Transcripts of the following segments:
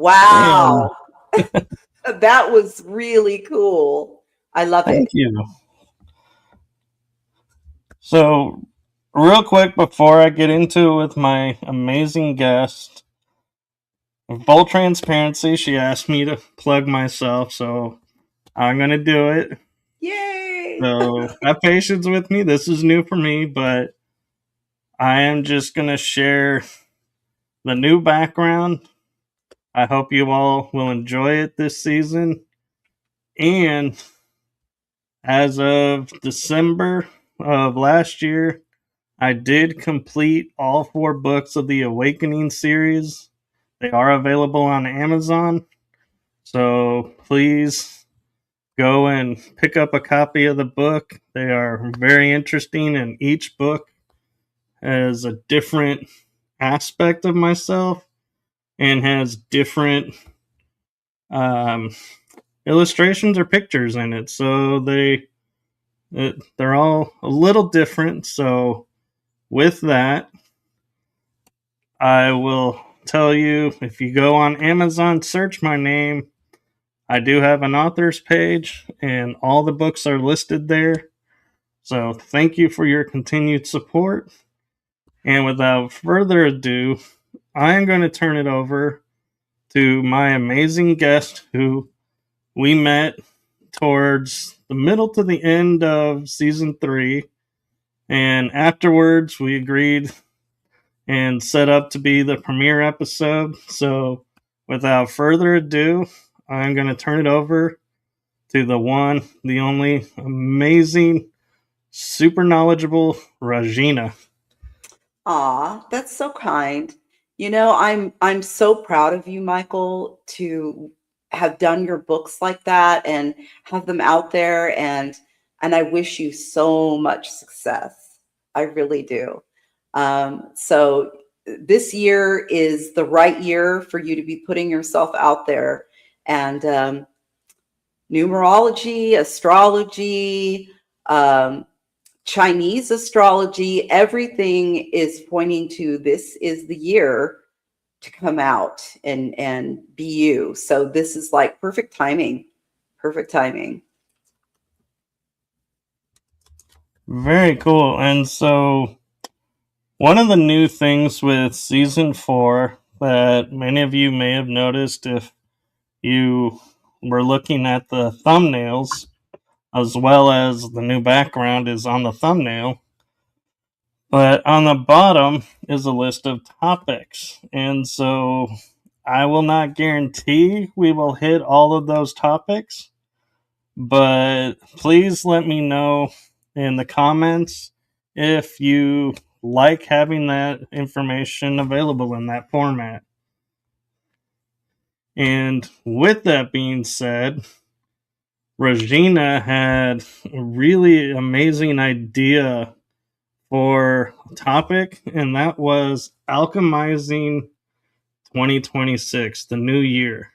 And Wow. That was really cool. I love thank it. you. So, real quick before I get into it with my amazing guest, in full transparency, she asked me to plug myself, so I'm going to do it. Yay. So, have patience with me. This is new for me, but I am just going to share the new background. I hope you all will enjoy it this season. And as of December of last year, I did complete all 4 books of the Awakening series. They are available on Amazon. So please go and pick up a copy of the book. They are very interesting, and each book has a different aspect of myself and has different um, illustrations or pictures in it. So they're all a little different. So with that, I will tell you, if you go on Amazon, search my name. I do have an author's page, and all the books are listed there. So thank you for your continued support. And without further ado, I am going to turn it over to my amazing guest who we met towards the middle to the end of season 3. And afterwards, we agreed and set up to be the premiere episode. So, without further ado, I'm going to turn it over to the one, the only amazing, super knowledgeable Rahjeena. Aw, that's so kind. I'm so proud of you, Michael, to have done your books like that and have them out there, and I wish you so much success. I really do. So this year is the right year for you to be putting yourself out there, and numerology, astrology, um, Chinese astrology, everything is pointing to this is the year to come out and be you. So this is like perfect timing. Perfect timing. Very cool. And so, one of the new things with season 4 that many of you may have noticed if you were looking at the thumbnails, as well as the new background is on the thumbnail. But on the bottom is a list of topics. And so I will not guarantee we will hit all of those topics, but please let me know in the comments if you like having that information available in that format. And with that being said, Rahjeena had a really amazing idea for a topic, and that was alchemizing 2026, the new year.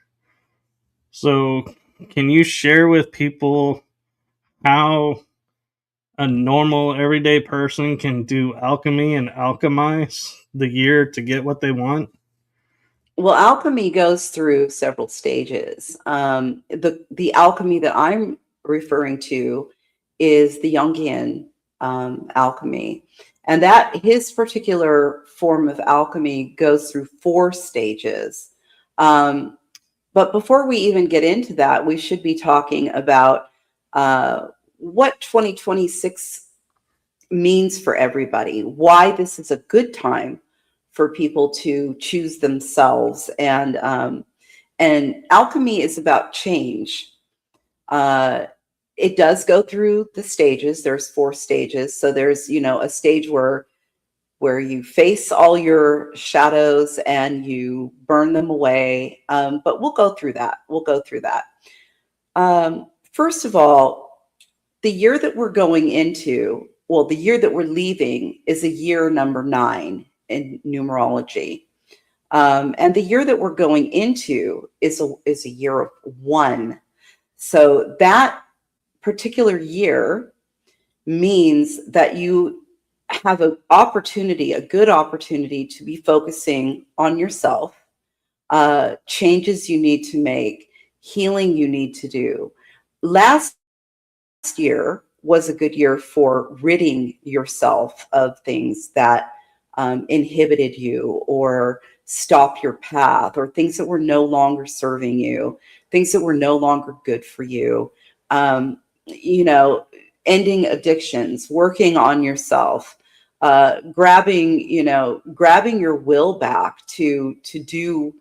So, can you share with people how a normal everyday person can do alchemy and alchemize the year to get what they want? Well, alchemy goes through several stages. The alchemy that I'm referring to is the Jungian alchemy, and that his particular form of alchemy goes through 4 stages. Um, but before we even get into that, we should be talking about what 2026 means for everybody, why this is a good time for people to choose themselves. And alchemy is about change. Uh, it does go through the stages. There's 4 stages. So there's, a stage where you face all your shadows and you burn them away. But we'll go through that. We'll go through that. First of all, the year that we're going into, well, the year that we're leaving is a year number 9 in numerology. And the year that we're going into is a year of 1. So that particular year means that you have an opportunity, a good opportunity to be focusing on yourself, changes you need to make, healing you need to do. Last year was a good year for ridding yourself of things that inhibited you or stop your path, or things that were no longer serving you, things that were no longer good for you. You know, ending addictions, working on yourself, grabbing your will back to do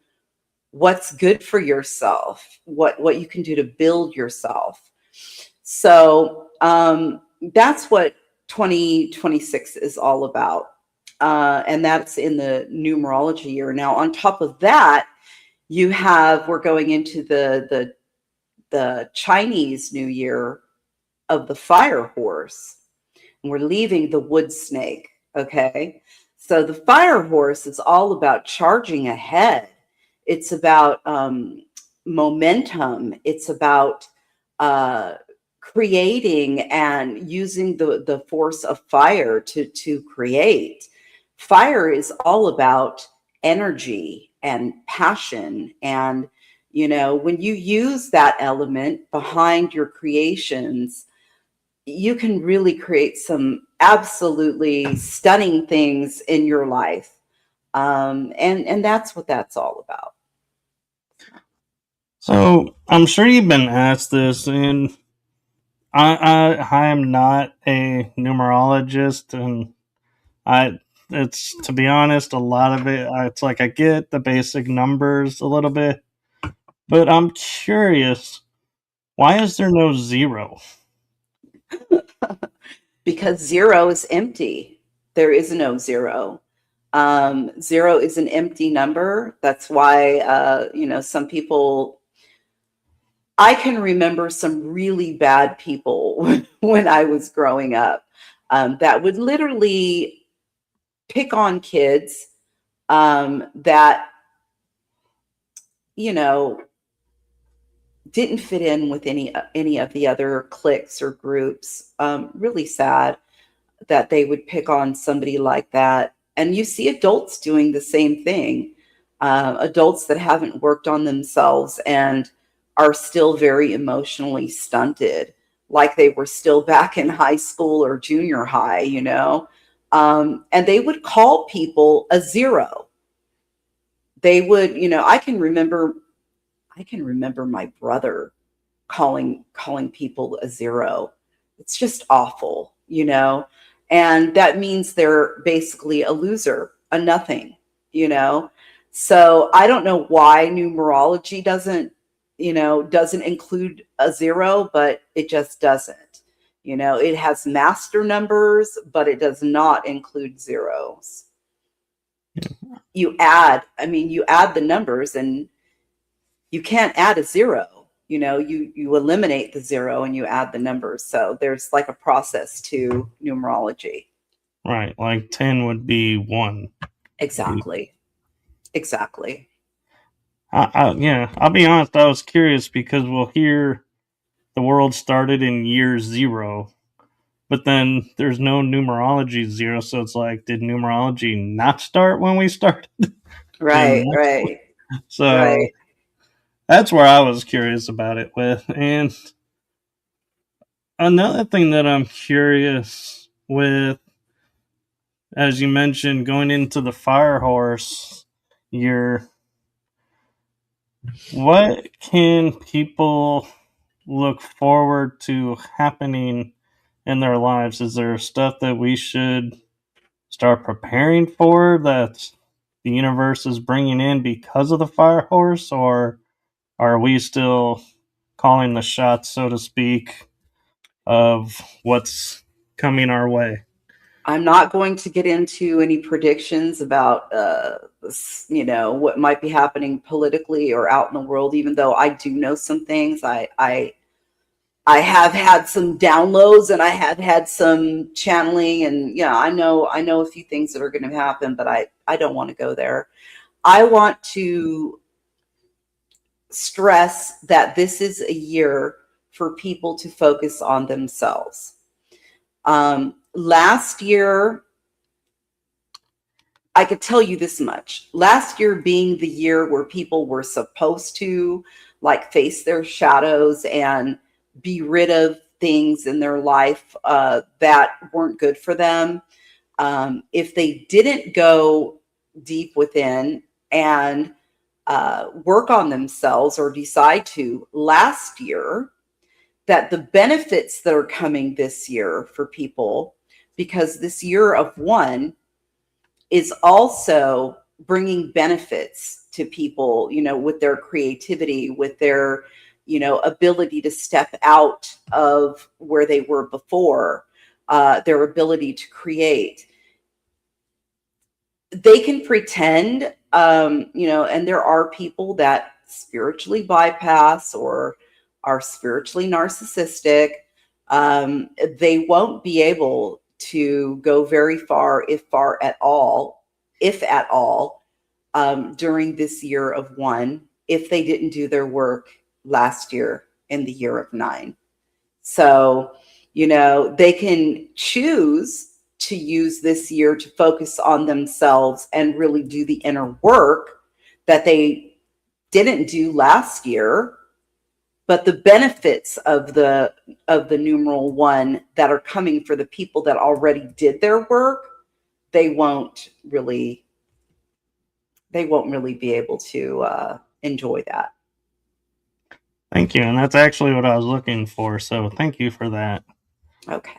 what's good for yourself, what you can do to build yourself. So that's what 2026 is all about. And that's in the numerology year. Now, on top of that, we're going into the Chinese New Year of the fire horse. And we're leaving the wood snake. Okay. So the fire horse is all about charging ahead. It's about momentum. It's about creating and using the force of fire to create. Fire is all about energy and passion. And, when you use that element behind your creations, you can really create some absolutely stunning things in your life. And that's what that's all about. So I'm sure you've been asked this, and I am not a numerologist, and it's, to be honest, a lot of it. It's like I get the basic numbers a little bit, but I'm curious, why is there no zero? Because zero is empty. There is no zero. Zero is an empty number. That's why, some people, I can remember some really bad people when I was growing up, that would literally pick on kids, that, didn't fit in with any of the other cliques or groups. Really sad that they would pick on somebody like that. And you see adults doing the same thing. Adults that haven't worked on themselves and are still very emotionally stunted, like they were still back in high school or junior high, and they would call people a zero. They would, I can remember my brother calling people a zero. It's just awful, and that means they're basically a loser, a nothing, so I don't know why numerology doesn't include a zero, but it just doesn't. It has master numbers, but it does not include zeros. You add the numbers, and you can't add a zero. You eliminate the zero and you add the numbers. So there's like a process to numerology. Right, like 10 would be 1. Exactly. Yeah, I'll be honest, I was curious because we'll hear the world started in year 0, but then there's no numerology 0, so it's like, did numerology not start when we started? Right. So that's where I was curious about it with. And another thing that I'm curious with, as you mentioned, going into the fire horse year, what can people look forward to happening in their lives? Is there stuff that we should start preparing for that the universe is bringing in because of the fire horse, or are we still calling the shots, so to speak, of what's coming our way? I'm not going to get into any predictions about, what might be happening politically or out in the world, even though I do know some things. I have had some downloads, and I have had some channeling, and yeah, I know a few things that are going to happen, but I don't want to go there. I want to stress that this is a year for people to focus on themselves. Last year, I could tell you this much. Last year being the year where people were supposed to like face their shadows and be rid of things in their life that weren't good for them. If they didn't go deep within and work on themselves or decide to last year, that the benefits that are coming this year for people, because this year of one is also bringing benefits to people, you know, with their creativity, with their, you know, ability to step out of where they were before, their ability to create. They can pretend, you know, and there are people that spiritually bypass or are spiritually narcissistic. They won't be able to go very far, if far at all, if at all, during this year of one, if they didn't do their work last year in the year of nine. So, you know, they can choose to use this year to focus on themselves and really do the inner work that they didn't do last year. But the benefits of the numeral one that are coming for the people that already did their work, they won't really be able to enjoy that. Thank you. And that's actually what I was looking for. So thank you for that. Okay.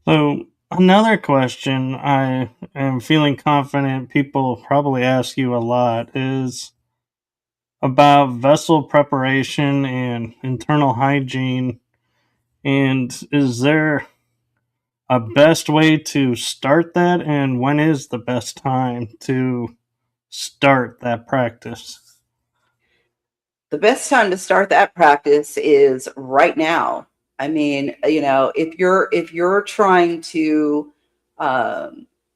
So, another question I am feeling confident people probably ask you a lot is about vessel preparation and internal hygiene. And is there a best way to start that? And when is the best time to start that practice? The best time to start that practice is right now. I mean, you know, if you're trying to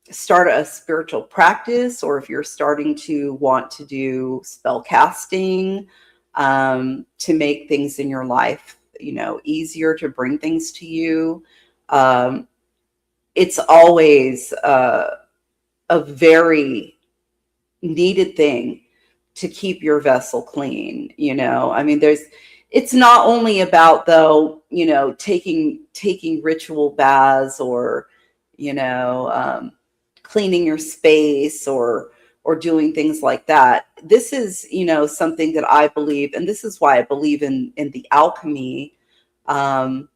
start a spiritual practice, or if you're starting to want to do spell casting, to make things in your life, you know, easier, to bring things to you, it's always a very needed thing to keep your vessel clean. You know, I mean, it's not only about, though, you know, taking ritual baths, or, you know, cleaning your space, or doing things like that. This is, you know, something that I believe, and this is why I believe in the alchemy, that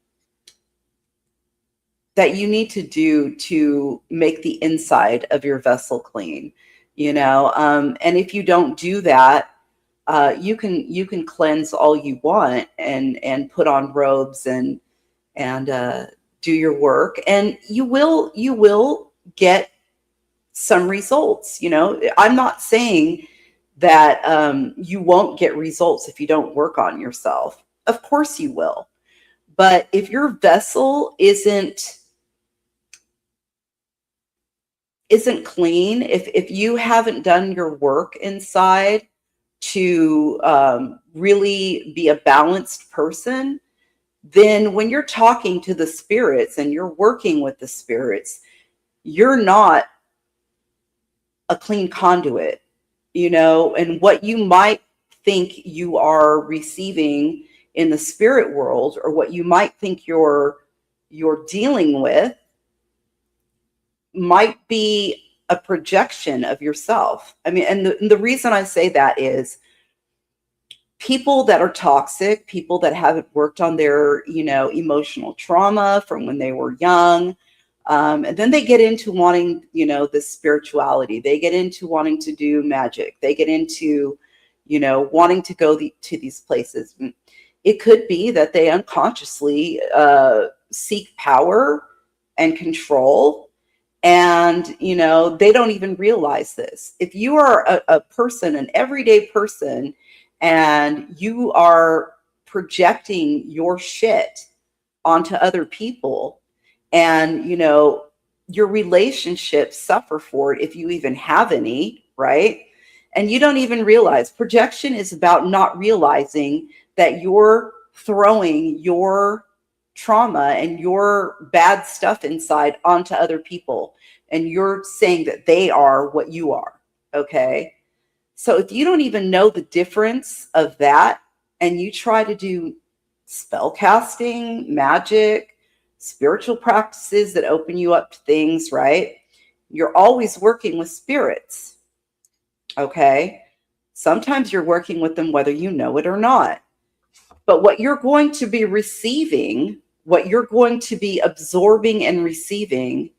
you need to do to make the inside of your vessel clean, you know. And if you don't do that, you can cleanse all you want, and put on robes, and do your work, and you will get some results. You know, I'm not saying that you won't get results if you don't work on yourself. Of course you will. But if your vessel isn't clean, if you haven't done your work inside to really be a balanced person, then when you're talking to the spirits and you're working with the spirits, you're not a clean conduit, you know. And what you might think you are receiving in the spirit world, or what you might think you're dealing with, might be a projection of yourself. I mean, and the reason I say that is, people that are toxic, people that haven't worked on their, you know, emotional trauma from when they were young, and then they get into wanting, you know, this spirituality. They get into wanting to do magic. They get into, you know, wanting to go to these places. It could be that they unconsciously seek power and control, and, you know, they don't even realize this. If you are a person, an everyday person, and you are projecting your shit onto other people, and, you know, your relationships suffer for it, if you even have any, right? And you don't even realize. Projection is about not realizing that you're throwing your trauma and your bad stuff inside onto other people, and you're saying that they are what you are. Okay. So if you don't even know the difference of that, and you try to do spell casting, magic, spiritual practices that open you up to things, right? You're always working with spirits. Okay. Sometimes you're working with them whether you know it or not. But what you're going to be receiving, what you're going to be absorbing and receiving,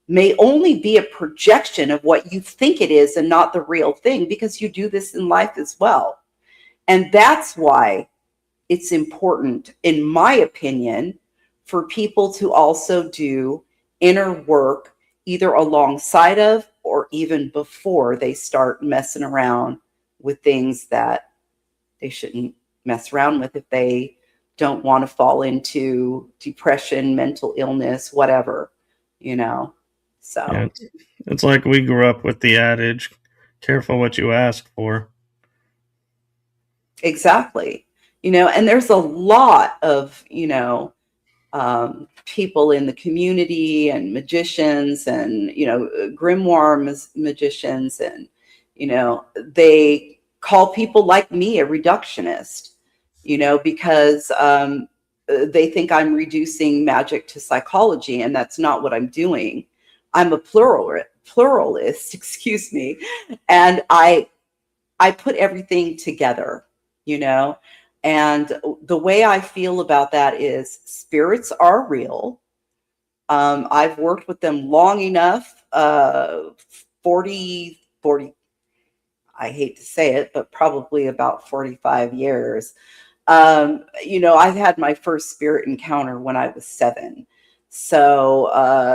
may only be a projection of what you think it is and not the real thing, because you do this in life as well. And that's why it's important, in my opinion, for people to also do inner work either alongside of or even before they start messing around with things that they shouldn't mess around with if they don't want to fall into depression, mental illness, whatever, you know. Yeah, So it's like we grew up with the adage, careful what you ask for. exactly. And there's a lot of, people in the community and magicians and, grimoire magicians. And, they call people like me a reductionist, because they think I'm reducing magic to psychology, and that's not what I'm doing. I'm a pluralist, excuse me. And I put everything together, you know? And the way I feel about that is spirits are real. I've worked with them long enough, 40, I hate to say it, but probably about 45 years. I've had my first spirit encounter when I was 7. So,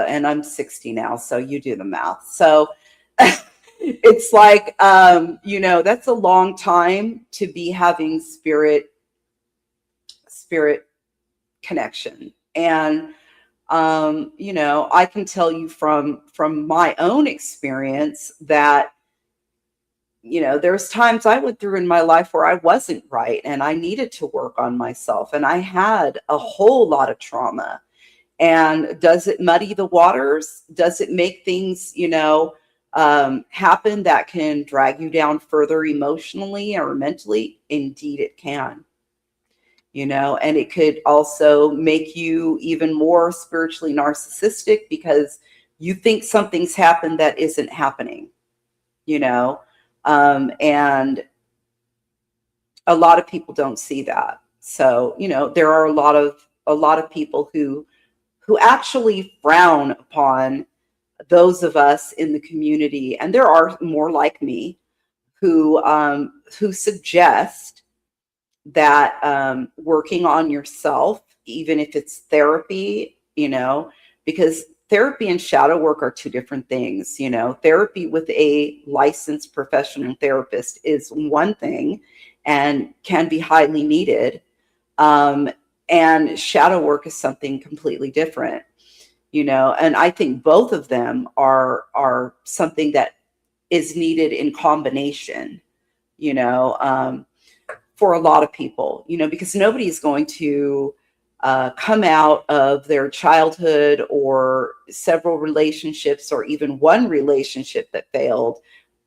and I'm 60 now, so you do the math. So, it's like, that's a long time to be having spirit connection. And I can tell you from my own experience that, there's times I went through in my life where I wasn't right and I needed to work on myself, and I had a whole lot of trauma. And does it muddy the waters? Does it make things, happen that can drag you down further emotionally or mentally? Indeed, it can. And it could also make you even more spiritually narcissistic because you think something's happened that isn't happening, you know. And a lot of people don't see that. So, there are a lot of people who actually frown upon those of us in the community, and there are more like me who suggest that working on yourself, even if it's therapy, because therapy and shadow work are two different things. Therapy with a licensed professional therapist is one thing and can be highly needed. And shadow work is something completely different. And I think both of them are something that is needed in combination, for a lot of people, because nobody is going to come out of their childhood or several relationships or even one relationship that failed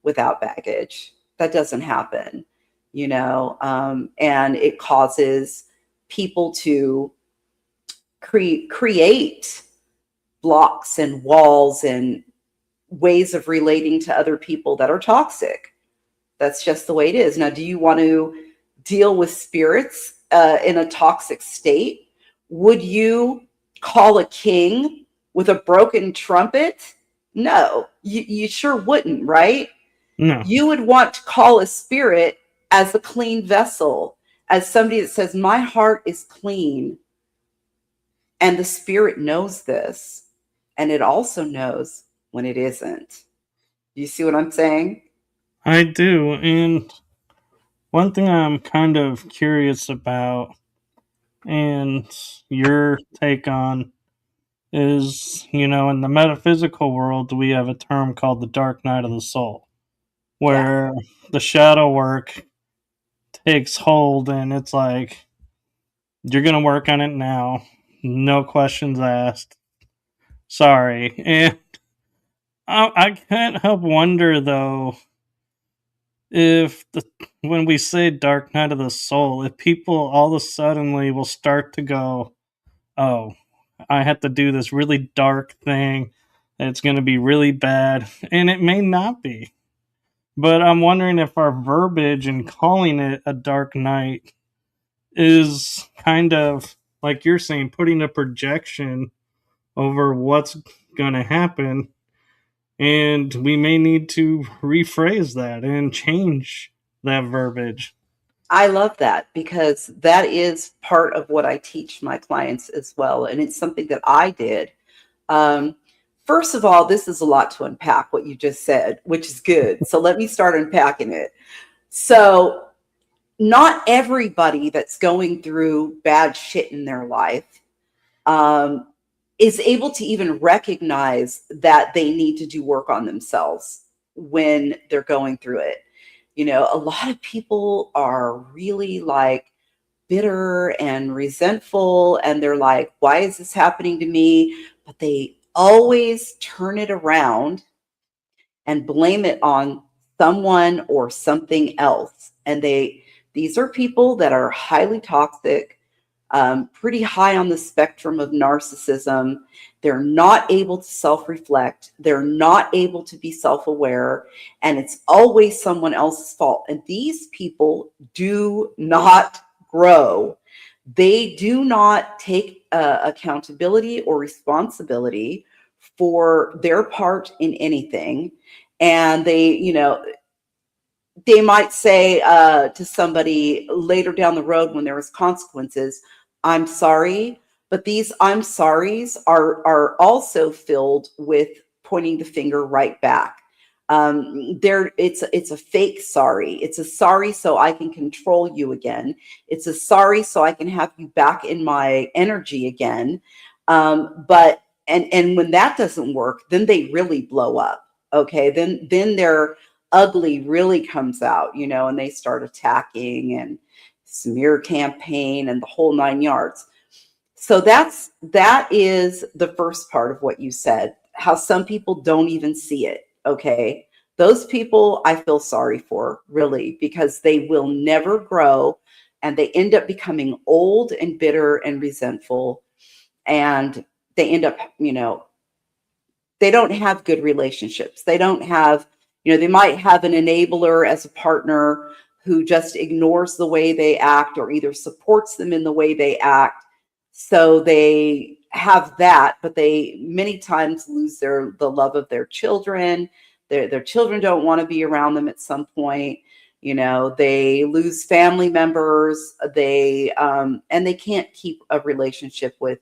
without baggage. That doesn't happen, and it causes people to create blocks and walls and ways of relating to other people that are toxic. That's just the way it is. Now, do you want to deal with spirits in a toxic state? Would you call a king with a broken trumpet? No, you sure wouldn't, right? No. You would want to call a spirit as a clean vessel, as somebody that says, my heart is clean. And the spirit knows this. And it also knows when it isn't. You see what I'm saying? I do. And one thing I'm kind of curious about, and your take on, is, in the metaphysical world, we have a term called the dark night of the soul, Yeah. where the shadow work takes hold and it's like, you're going to work on it now. no questions asked. Sorry. And I can't help wonder, though, if when we say dark night of the soul, if people all of a suddenly will start to go, oh, I have to do this really dark thing. It's going to be really bad. And it may not be. But I'm wondering if our verbiage in calling it a dark night is kind of, like you're saying, putting a projection over what's going to happen. And we may need to rephrase that and change that verbiage. I love that because that is part of what I teach my clients as well. And it's something that I did. Um, First of all, this is a lot to unpack what you just said, which is good. So let me start unpacking it. So, not everybody that's going through bad shit in their life um, is able to even recognize that they need to do work on themselves when they're going through it. You know, a lot of people are really like bitter and resentful, and they're like, why is this happening to me? But they always turn it around and blame it on someone or something else. And these are people that are highly toxic, pretty high on the spectrum of narcissism. They're not able to self-reflect. They're not able to be self-aware, and it's always someone else's fault. And these people do not grow. They do not take accountability or responsibility for their part in anything. And they might say to somebody later down the road when there was consequences, I'm sorry, but these I'm sorries are also filled with pointing the finger right back. It's a fake sorry. It's a sorry so I can control you again. It's a sorry so I can have you back in my energy again. But and when that doesn't work, then they really blow up. Okay, then they're ugly really comes out, and they start attacking and smear campaign and the whole 9 yards. So that is the first part of what you said, how some people don't even see it. Okay. Those people I feel sorry for, really, because they will never grow and they end up becoming old and bitter and resentful. And they end up, they don't have good relationships. They don't have, they might have an enabler as a partner who just ignores the way they act or either supports them in the way they act. So they have that, but they many times lose the love of their children. Their children don't want to be around them at some point. They lose family members. And they can't keep a relationship with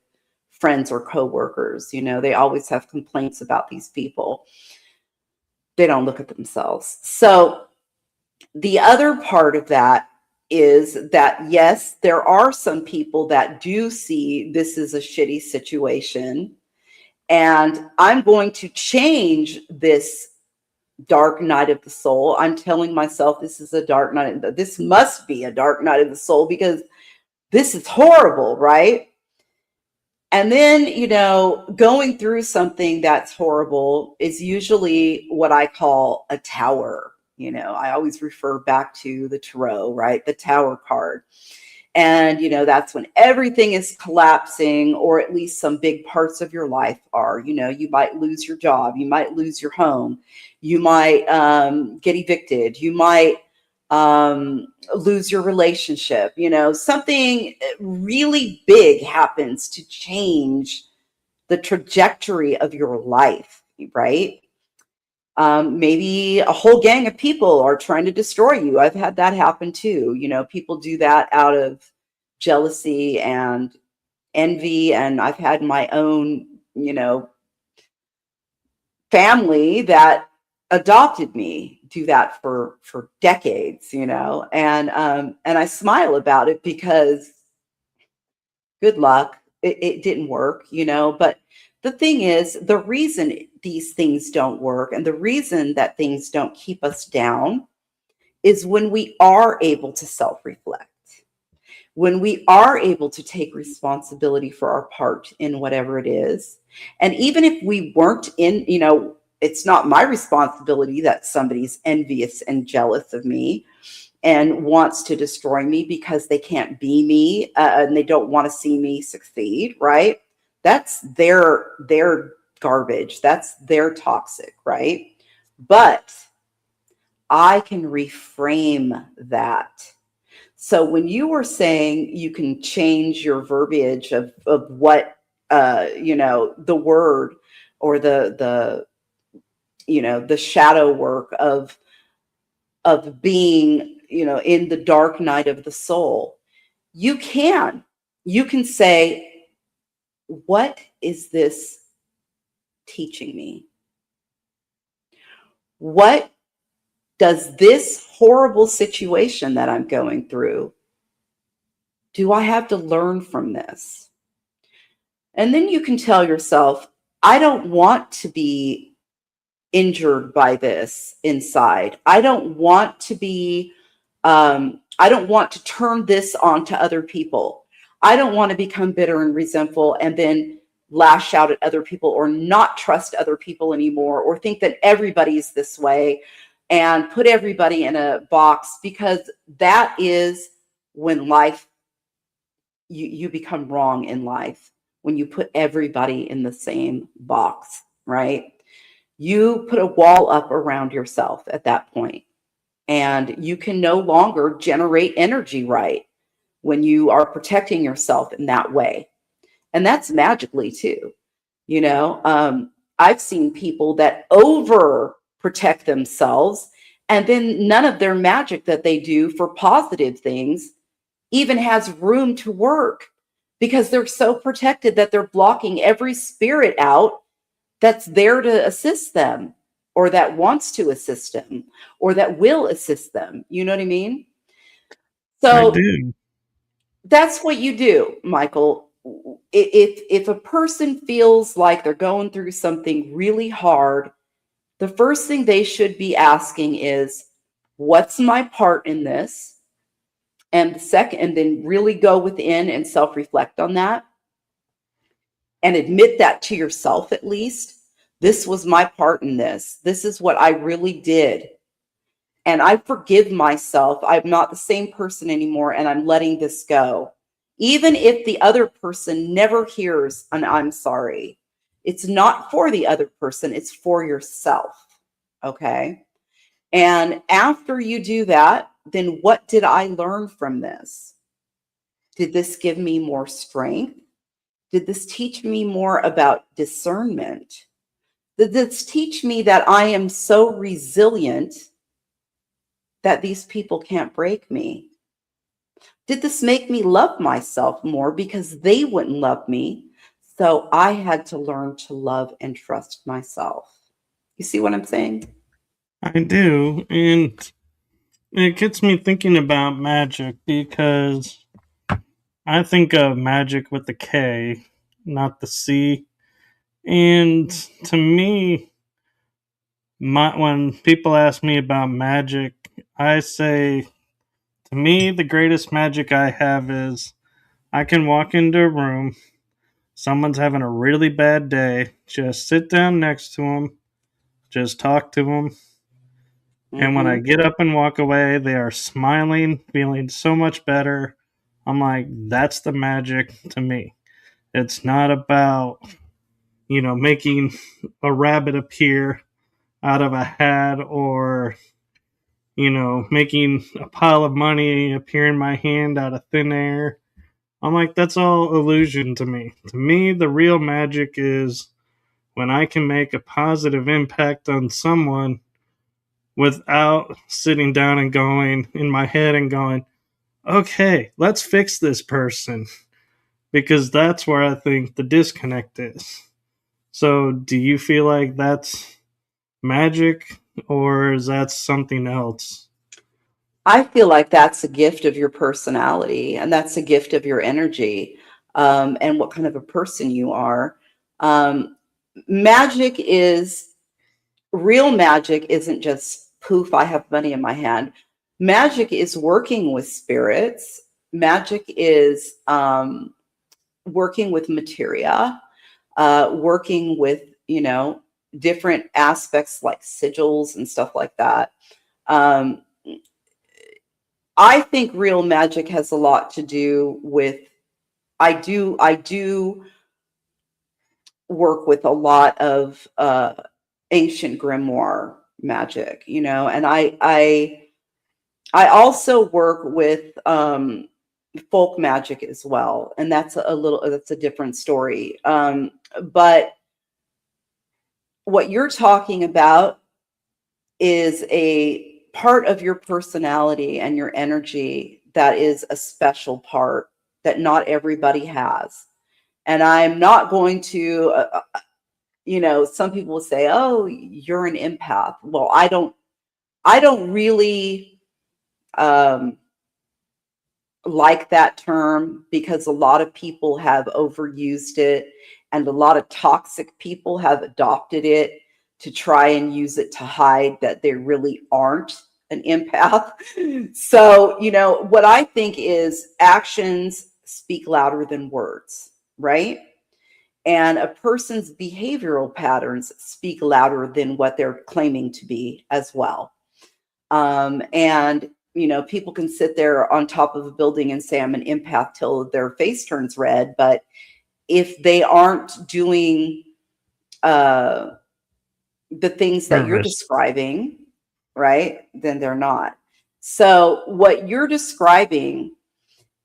friends or coworkers. They always have complaints about these people. They don't look at themselves. So the other part of that is that, yes, there are some people that do see this as a shitty situation. And I'm going to change this dark night of the soul. I'm telling myself this is a dark night. This must be a dark night of the soul because this is horrible, right? And then, going through something that's horrible is usually what I call a tower. I always refer back to the tarot, right? The tower card. And, that's when everything is collapsing, or at least some big parts of your life are. You might lose your job. You might lose your home. You might get evicted. You might lose your relationship. Something really big happens to change the trajectory of your life, right? Maybe a whole gang of people are trying to destroy you. I've had that happen too. People do that out of jealousy and envy. And I've had my own, family that adopted me do that for decades, and I smile about it because good luck. It didn't work, but the thing is, the reason these things don't work and the reason that things don't keep us down is when we are able to self-reflect, when we are able to take responsibility for our part in whatever it is, and even if we weren't in, it's not my responsibility that somebody's envious and jealous of me and wants to destroy me because they can't be me, and they don't want to see me succeed, right? That's their garbage. That's their toxic, right? But I can reframe that. So when you were saying you can change your verbiage of what the word or the the shadow work of being in the dark night of the soul, you can say, what is this teaching me? What does this horrible situation that I'm going through, do I have to learn from this? And then you can tell yourself, I don't want to be injured by this inside. I don't want to be, I don't want to turn this on to other people. I don't want to become bitter and resentful and then lash out at other people or not trust other people anymore or think that everybody's this way and put everybody in a box, because that is when life, you become wrong in life, when you put everybody in the same box, right? You put a wall up around yourself at that point, and you can no longer generate energy right when you are protecting yourself in that way. And that's magically too. I've seen people that over protect themselves, and then none of their magic that they do for positive things even has room to work, because they're so protected that they're blocking every spirit out that's there to assist them, or that wants to assist them, or that will assist them. You know what I mean? I So do. that's what you do, Michael. If a person feels like they're going through something really hard, the first thing they should be asking is, what's my part in this? And the second, and then really go within and self-reflect on that and admit that to yourself at least. This was my part in this. This is what I really did. And I forgive myself. I'm not the same person anymore, and I'm letting this go. Even if the other person never hears an I'm sorry, it's not for the other person, it's for yourself. Okay. And after you do that, then what did I learn from this? Did this give me more strength? Did this teach me more about discernment? Did this teach me that I am so resilient that these people can't break me? Did this make me love myself more because they wouldn't love me? So I had to learn to love and trust myself. You see what I'm saying? I do. And it gets me thinking about magic because I think of magic with the K, not the C. And to me, when people ask me about magic, I say, to me, the greatest magic I have is I can walk into a room, someone's having a really bad day, just sit down next to them, just talk to them. And when I Mm-hmm. get up and walk away, they are smiling, feeling so much better. I'm like, that's the magic to me. It's not about, making a rabbit appear out of a hat or, making a pile of money appear in my hand out of thin air. I'm like, that's all illusion to me. To me, the real magic is when I can make a positive impact on someone without sitting down and going in my head and going, okay, let's fix this person. Because that's where I think the disconnect is. So, do you feel like that's magic or is that something else? I feel like that's a gift of your personality, and that's a gift of your energy, and what kind of a person you are. Um, magic is Real magic isn't just poof, I have money in my hand. Magic is working with spirits. magic is working with materia, working with, different aspects like sigils and stuff like that. Um, I think real magic has a lot to do with, I do work with a lot of ancient grimoire magic, and I also work with folk magic as well, and that's a different story. But what you're talking about is a part of your personality and your energy that is a special part that not everybody has. And I'm not going to, some people will say, "Oh, you're an empath." Well, I don't really um, like that term because a lot of people have overused it, and a lot of toxic people have adopted it to try and use it to hide that they really aren't an empath. So, what I think is actions speak louder than words, right? And a person's behavioral patterns speak louder than what they're claiming to be as well. And people can sit there on top of a building and say I'm an empath till their face turns red, but if they aren't doing uh, the things that you're Service. describing, right, then they're not. So what you're describing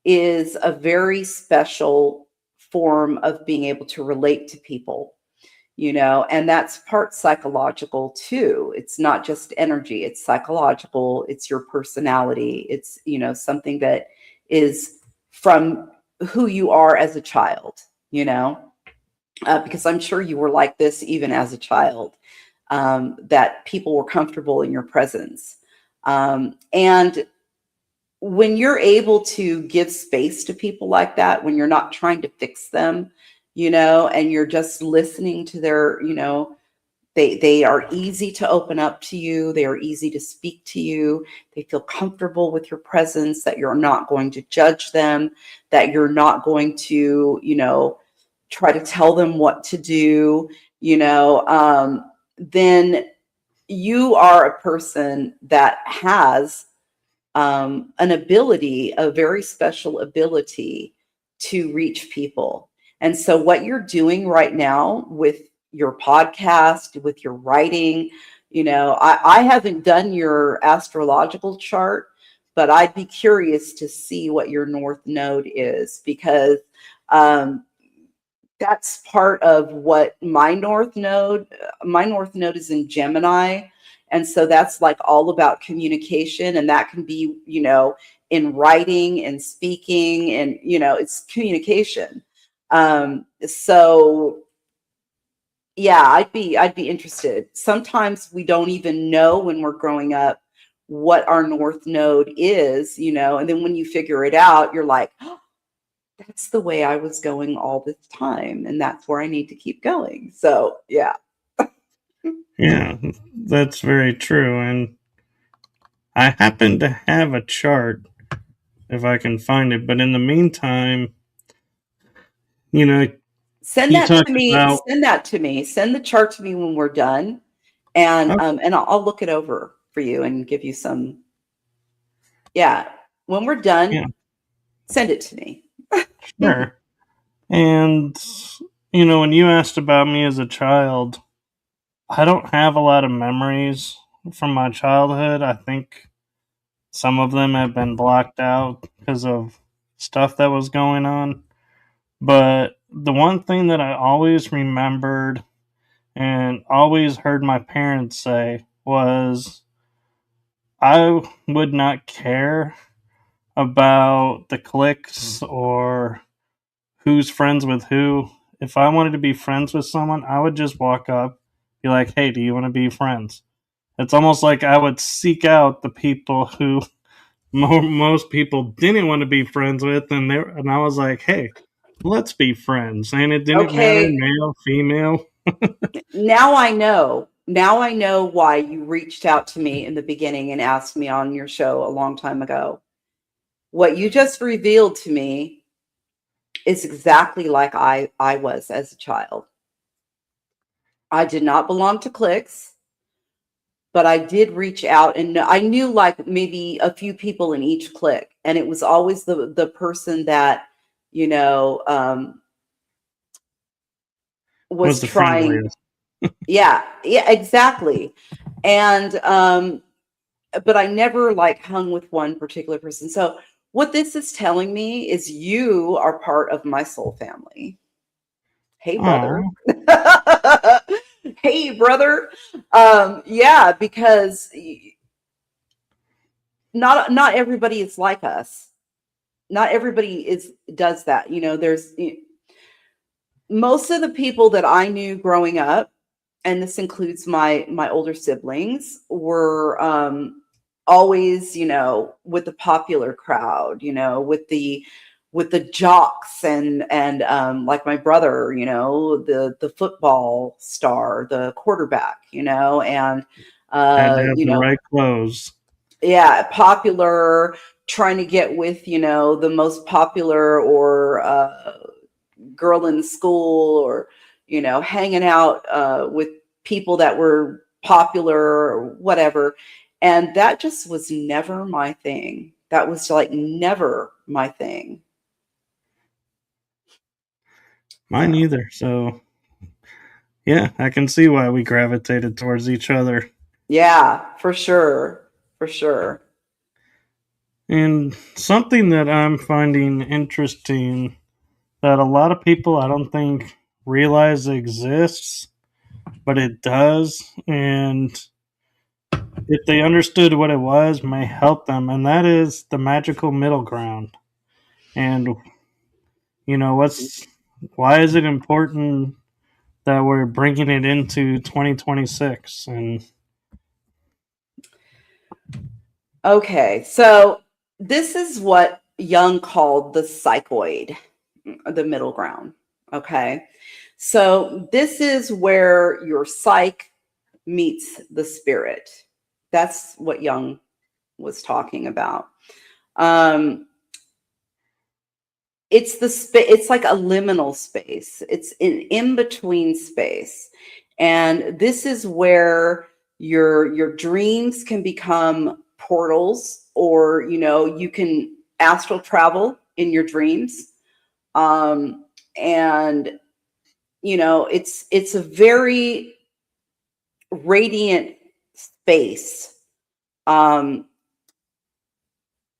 is a very special form of being able to relate to people, and that's part psychological too. It's not just energy, it's psychological, it's your personality, it's, something that is from who you are as a child, because I'm sure you were like this even as a child, that people were comfortable in your presence. And when you're able to give space to people like that, when you're not trying to fix them, and you're just listening to their, they are easy to open up to you. They are easy to speak to you. They feel comfortable with your presence, that you're not going to judge them, that you're not going to, try to tell them what to do, then you are a person that has an ability, a very special ability to reach people. And so, what you're doing right now with your podcast, with your writing, I haven't done your astrological chart, but I'd be curious to see what your North Node is, because um, that's part of what my North Node is in Gemini. And so that's like all about communication, and that can be, in writing and speaking, and, it's communication. So yeah, I'd be interested. Sometimes we don't even know when we're growing up what our North Node is, and then when you figure it out, you're like, oh, that's the way I was going all this time, and that's where I need to keep going. So yeah. Yeah, that's very true. And I happen to have a chart if I can find it. But in the meantime, you know, Send you that talked to me. about. Send that to me. Send the chart to me when we're done, and Oh, I'll look it over for you and give you some. Yeah, when we're done, yeah, send it to me. sure. And, when you asked about me as a child, I don't have a lot of memories from my childhood. I think some of them have been blocked out because of stuff that was going on. But the one thing that I always remembered and always heard my parents say was I would not care about the cliques or who's friends with who. If I wanted to be friends with someone, I would just walk up, be like, "Hey, do you want to be friends?" It's almost like I would seek out the people who most people didn't want to be friends with, and I was like, "Hey, let's be friends." And it didn't matter Okay, male, female. now I know. Now I know why you reached out to me in the beginning and asked me on your show a long time ago. what you just revealed to me is exactly like I was as a child. I did not belong to cliques, but I did reach out, and I knew like maybe a few people in each clique, and it was always the person that, you know, was the trying. friendliest. Yeah, exactly. And but I never like hung with one particular person. So what this is telling me is you are part of my soul family. Hey, brother. Oh, Hey, brother. Yeah, because not everybody is like us. Not everybody does that. You know, there's most of the people that I knew growing up, and this includes my older siblings, were always, you know, with the popular crowd, you know, with the jocks, and like my brother, you know, the football star, the quarterback, you know, and had to have you the know, right clothes. yeah, popular, trying to get with, you know, the most popular or girl in school, or, you know, hanging out with people that were popular or whatever. And that just was never my thing. That was like never my thing. Mine So, either. So yeah, I can see why we gravitated towards each other. yeah, for sure. For sure. And something that I'm finding interesting that a lot of people I don't think realize exists, but it does, and if they understood what it was, may help them, and that is the magical middle ground. And why is it important that we're bringing it into 2026? And Okay. So this is what Jung called the psychoid, the middle ground. Okay. So this is where your psyche meets the spirit. That's what Jung was talking about. Um, it's it's like a liminal space. It's an in-between space. And this is where your dreams can become portals, or, you know, you can astral travel in your dreams. And you know, it's a very radiant space, um,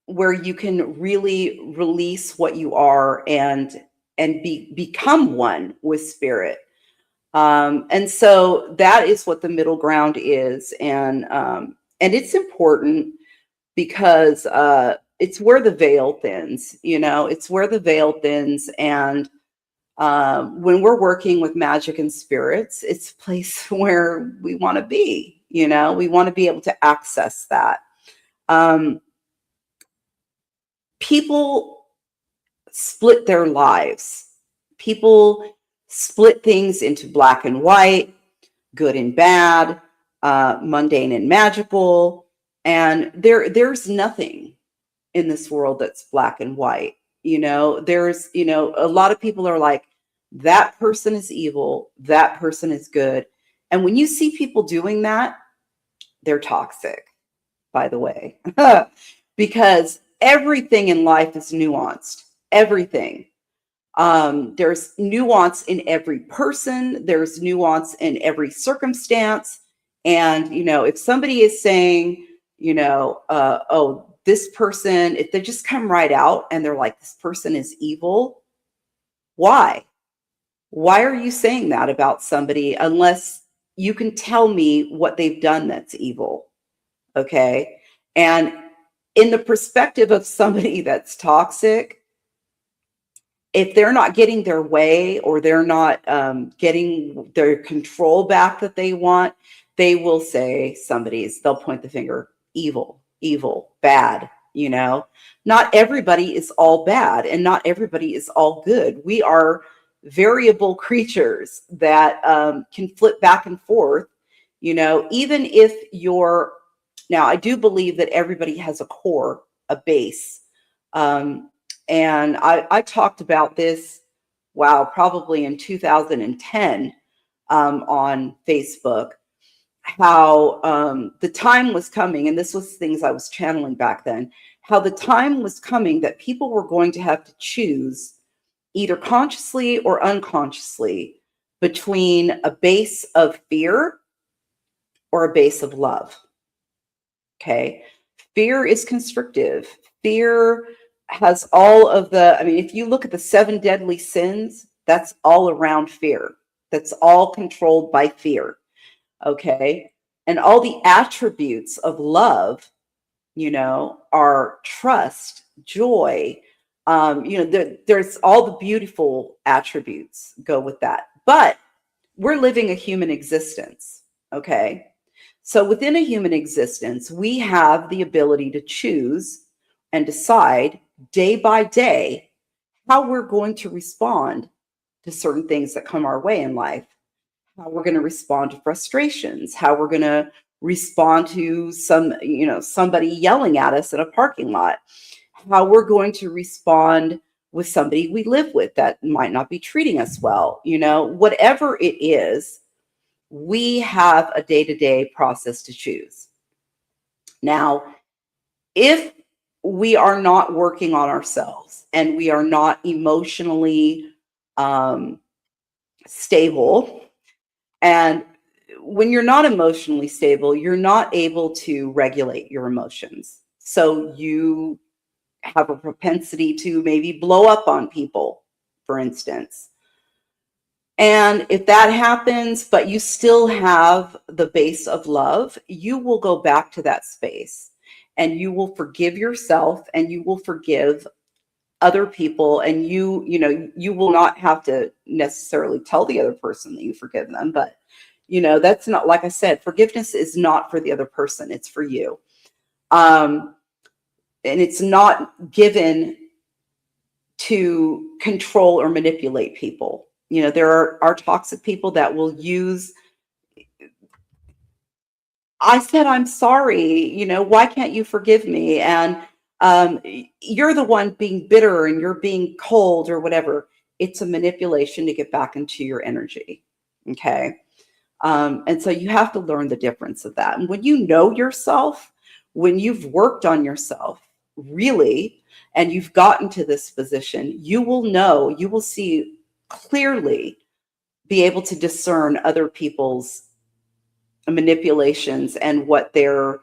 where you can really release what you are, and become one with spirit. And so that is what the middle ground is, and it's important because it's where the veil thins. You know, it's where the veil thins, and when we're working with magic and spirits, it's a place where we want to be. You know, we want to be able to access that. Um, People split their lives. People split things into black and white, good and bad, mundane and magical, and there's nothing in this world that's black and white. You know, there's, you know, a lot of people are like, that person is evil, that person is good. And when you see people doing that, they're toxic, by the way, because everything in life is nuanced. Everything. There's nuance in every person, there's nuance in every circumstance. And, you know, if somebody is saying, you know, oh, this person, if they just come right out and they're like, this person is evil, why? Why are you saying that about somebody unless you can tell me what they've done that's evil? Okay. And in the perspective of somebody that's toxic, if they're not getting their way, or they're not getting their control back that they want, they will say they'll point the finger, evil, evil, bad. You know, not everybody is all bad, and not everybody is all good. We are variable creatures that can flip back and forth. You know, even if now I do believe that everybody has a core, a base, And I talked about this, wow, probably in 2010 on Facebook, how the time was coming, and this was things I was channeling back then, how the time was coming that people were going to have to choose either consciously or unconsciously between a base of fear or a base of love. Okay. Fear is constrictive. Fear has all of the, I mean, if you look at the 7 deadly sins, that's all around fear. That's all controlled by fear. Okay. And all the attributes of love, are trust, joy. There's all the beautiful attributes go with that. But we're living a human existence. Okay. So within a human existence, we have the ability to choose and decide day by day how we're going to respond to certain things that come our way in life, how we're going to respond to frustrations, how we're going to respond to somebody yelling at us in a parking lot, how we're going to respond with somebody we live with that might not be treating us well, whatever it is. We have a day-to-day process to choose. Now, if we are not working on ourselves and we are not emotionally stable, and when you're not emotionally stable, you're not able to regulate your emotions. So you have a propensity to maybe blow up on people, for instance. And if that happens, but you still have the base of love, you will go back to that space and you will forgive yourself and you will forgive other people. And you will not have to necessarily tell the other person that you forgive them. But, that's not, like I said, forgiveness is not for the other person. It's for you. And it's not given to control or manipulate people. There are toxic people that will use, I said, I'm sorry, why can't you forgive me? And you're the one being bitter and you're being cold or whatever. It's a manipulation to get back into your energy. Okay. And so you have to learn the difference of that. And when you know yourself, when you've worked on yourself, really, and you've gotten to this position, you will see clearly, be able to discern other people's manipulations and what they're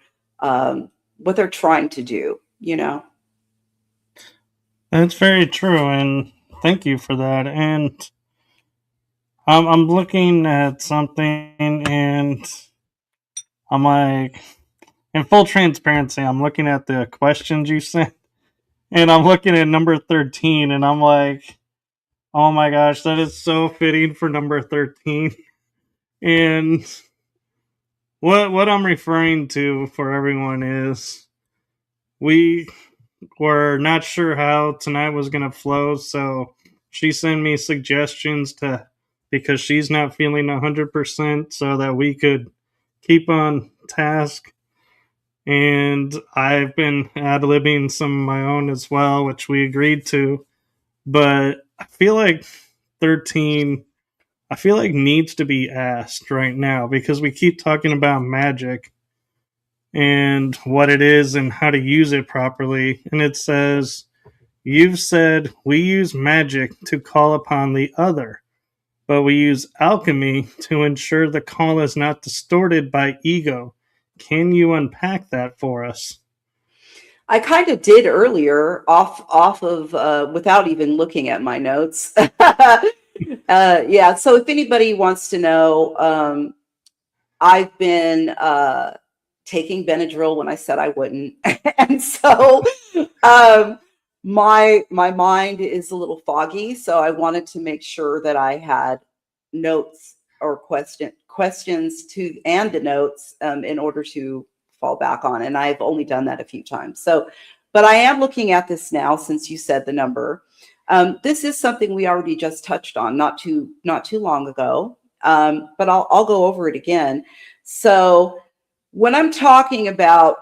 trying to do. That's very true, and thank you for that. And I'm looking at something, and I'm like, in full transparency, I'm looking at the questions you sent, and I'm looking at number 13, and I'm like, oh my gosh, that is so fitting for number 13. And what I'm referring to for everyone is we were not sure how tonight was going to flow, so she sent me suggestions because she's not feeling 100% so that we could keep on task. And I've been ad-libbing some of my own as well, which we agreed to. But I feel like 13, needs to be asked right now because we keep talking about magic and what it is and how to use it properly. And it says, you've said we use magic to call upon the other, but we use alchemy to ensure the call is not distorted by ego. Can you unpack that for us? I kind of did earlier off of without even looking at my notes. Yeah. So if anybody wants to know, I've been taking Benadryl when I said I wouldn't, and so my mind is a little foggy. So I wanted to make sure that I had notes or questions to and the notes in order to fall back on. And I've only done that a few times. So, but I am looking at this now since you said the number. This is something we already just touched on not too long ago, but I'll go over it again. So when I'm talking about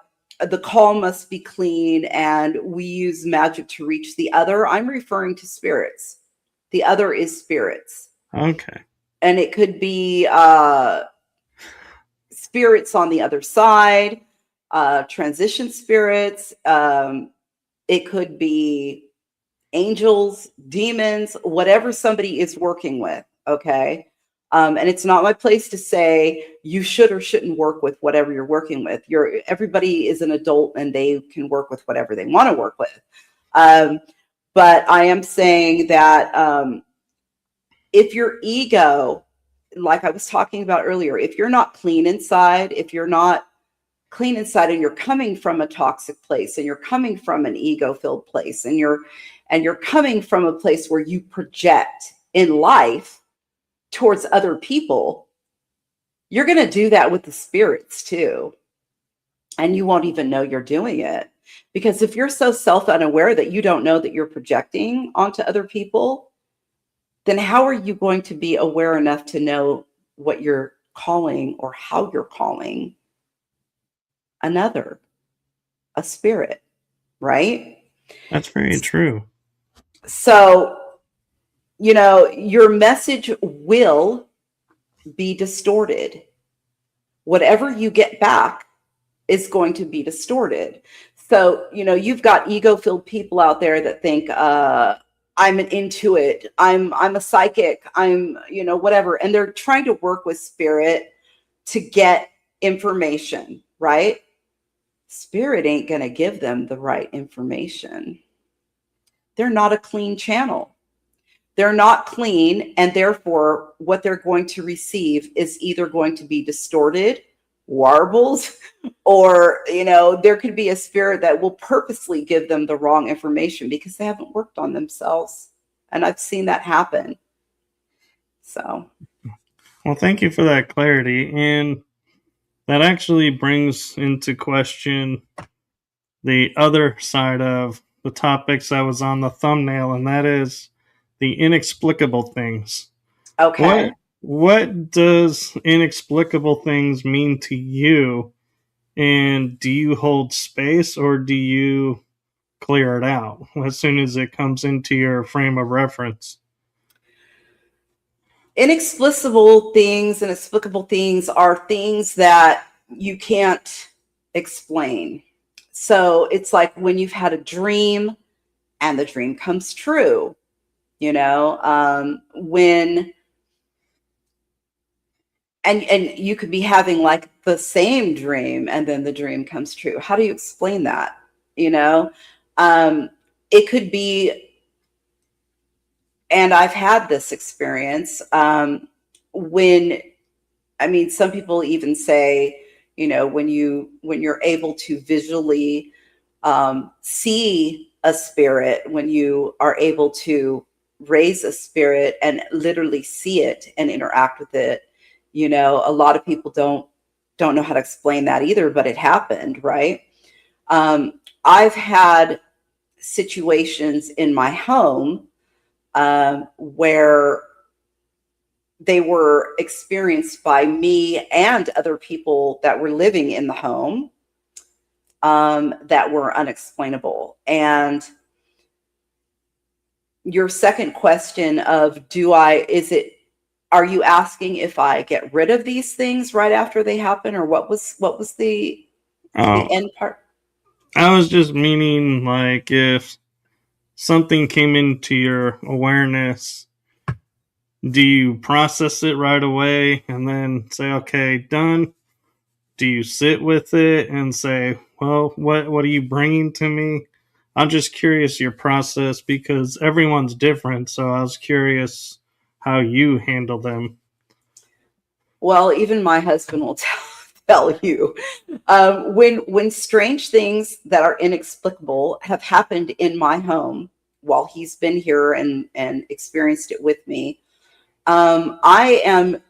the call must be clean and we use magic to reach the other. I'm referring to spirits. The other is spirits. Okay. And it could be spirits on the other side, transition spirits. It could be angels, demons, whatever somebody is working with. Okay. And it's not my place to say you should or shouldn't work with whatever you're working with. Everybody is an adult and they can work with whatever they want to work with. But I am saying that if your ego, like I was talking about earlier, if you're not clean inside, if you're not clean inside and you're coming from a toxic place and you're coming from an ego-filled place and you're coming from a place where you project in life towards other people, you're going to do that with the spirits too. And you won't even know you're doing it. Because if you're so self-unaware that you don't know that you're projecting onto other people, then how are you going to be aware enough to know what you're calling or how you're calling another, a spirit, right? That's very true. So, you know, your message will be distorted. Whatever you get back is going to be distorted. So, you know, you've got ego-filled people out there that think, I'm an intuit, I'm a psychic, I'm, you know, whatever. And they're trying to work with spirit to get information, right? Spirit ain't going to give them the right information. They're not a clean channel. They're not clean, and therefore what they're going to receive is either going to be distorted, warbled, or, you know, there could be a spirit that will purposely give them the wrong information because they haven't worked on themselves. And I've seen that happen. So. Well, thank you for that clarity. And that actually brings into question the other side of the topics that was on the thumbnail, and that is the inexplicable things. Okay. What does inexplicable things mean to you? And do you hold space or do you clear it out as soon as it comes into your frame of reference? Inexplicable things are things that you can't explain. So it's like when you've had a dream and the dream comes true, you know, and you could be having like the same dream and then the dream comes true. How do you explain that? You know, it could be, and I've had this experience, when, I mean, some people even say, you know, when you're able to visually see a spirit, when you are able to raise a spirit and literally see it and interact with it, you know, a lot of people don't know how to explain that either, but it happened, right? I've had situations in my home where they were experienced by me and other people that were living in the home, that were unexplainable. And your second question of are you asking if I get rid of these things right after they happen, or what was the end part? I was just meaning, like, if something came into your awareness, do you process it right away and then say, okay, done? Do you sit with it and say, well, what are you bringing to me? I'm just curious your process because everyone's different. So I was curious how you handle them. Well, even my husband will tell you, when strange things that are inexplicable have happened in my home while he's been here and experienced it with me, I am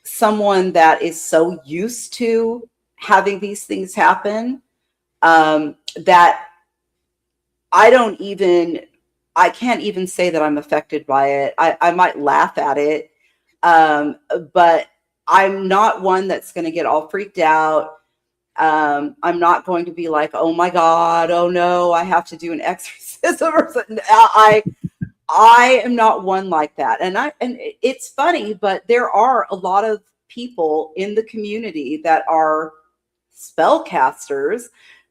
someone that is so used to having these things happen, that I can't even say that I'm affected by it. I might laugh at it, but I'm not one that's going to get all freaked out. I'm not going to be like, oh my God, oh no, I have to do an exorcism or something. I am not one like that. And it's funny, but there are a lot of people in the community that are spellcasters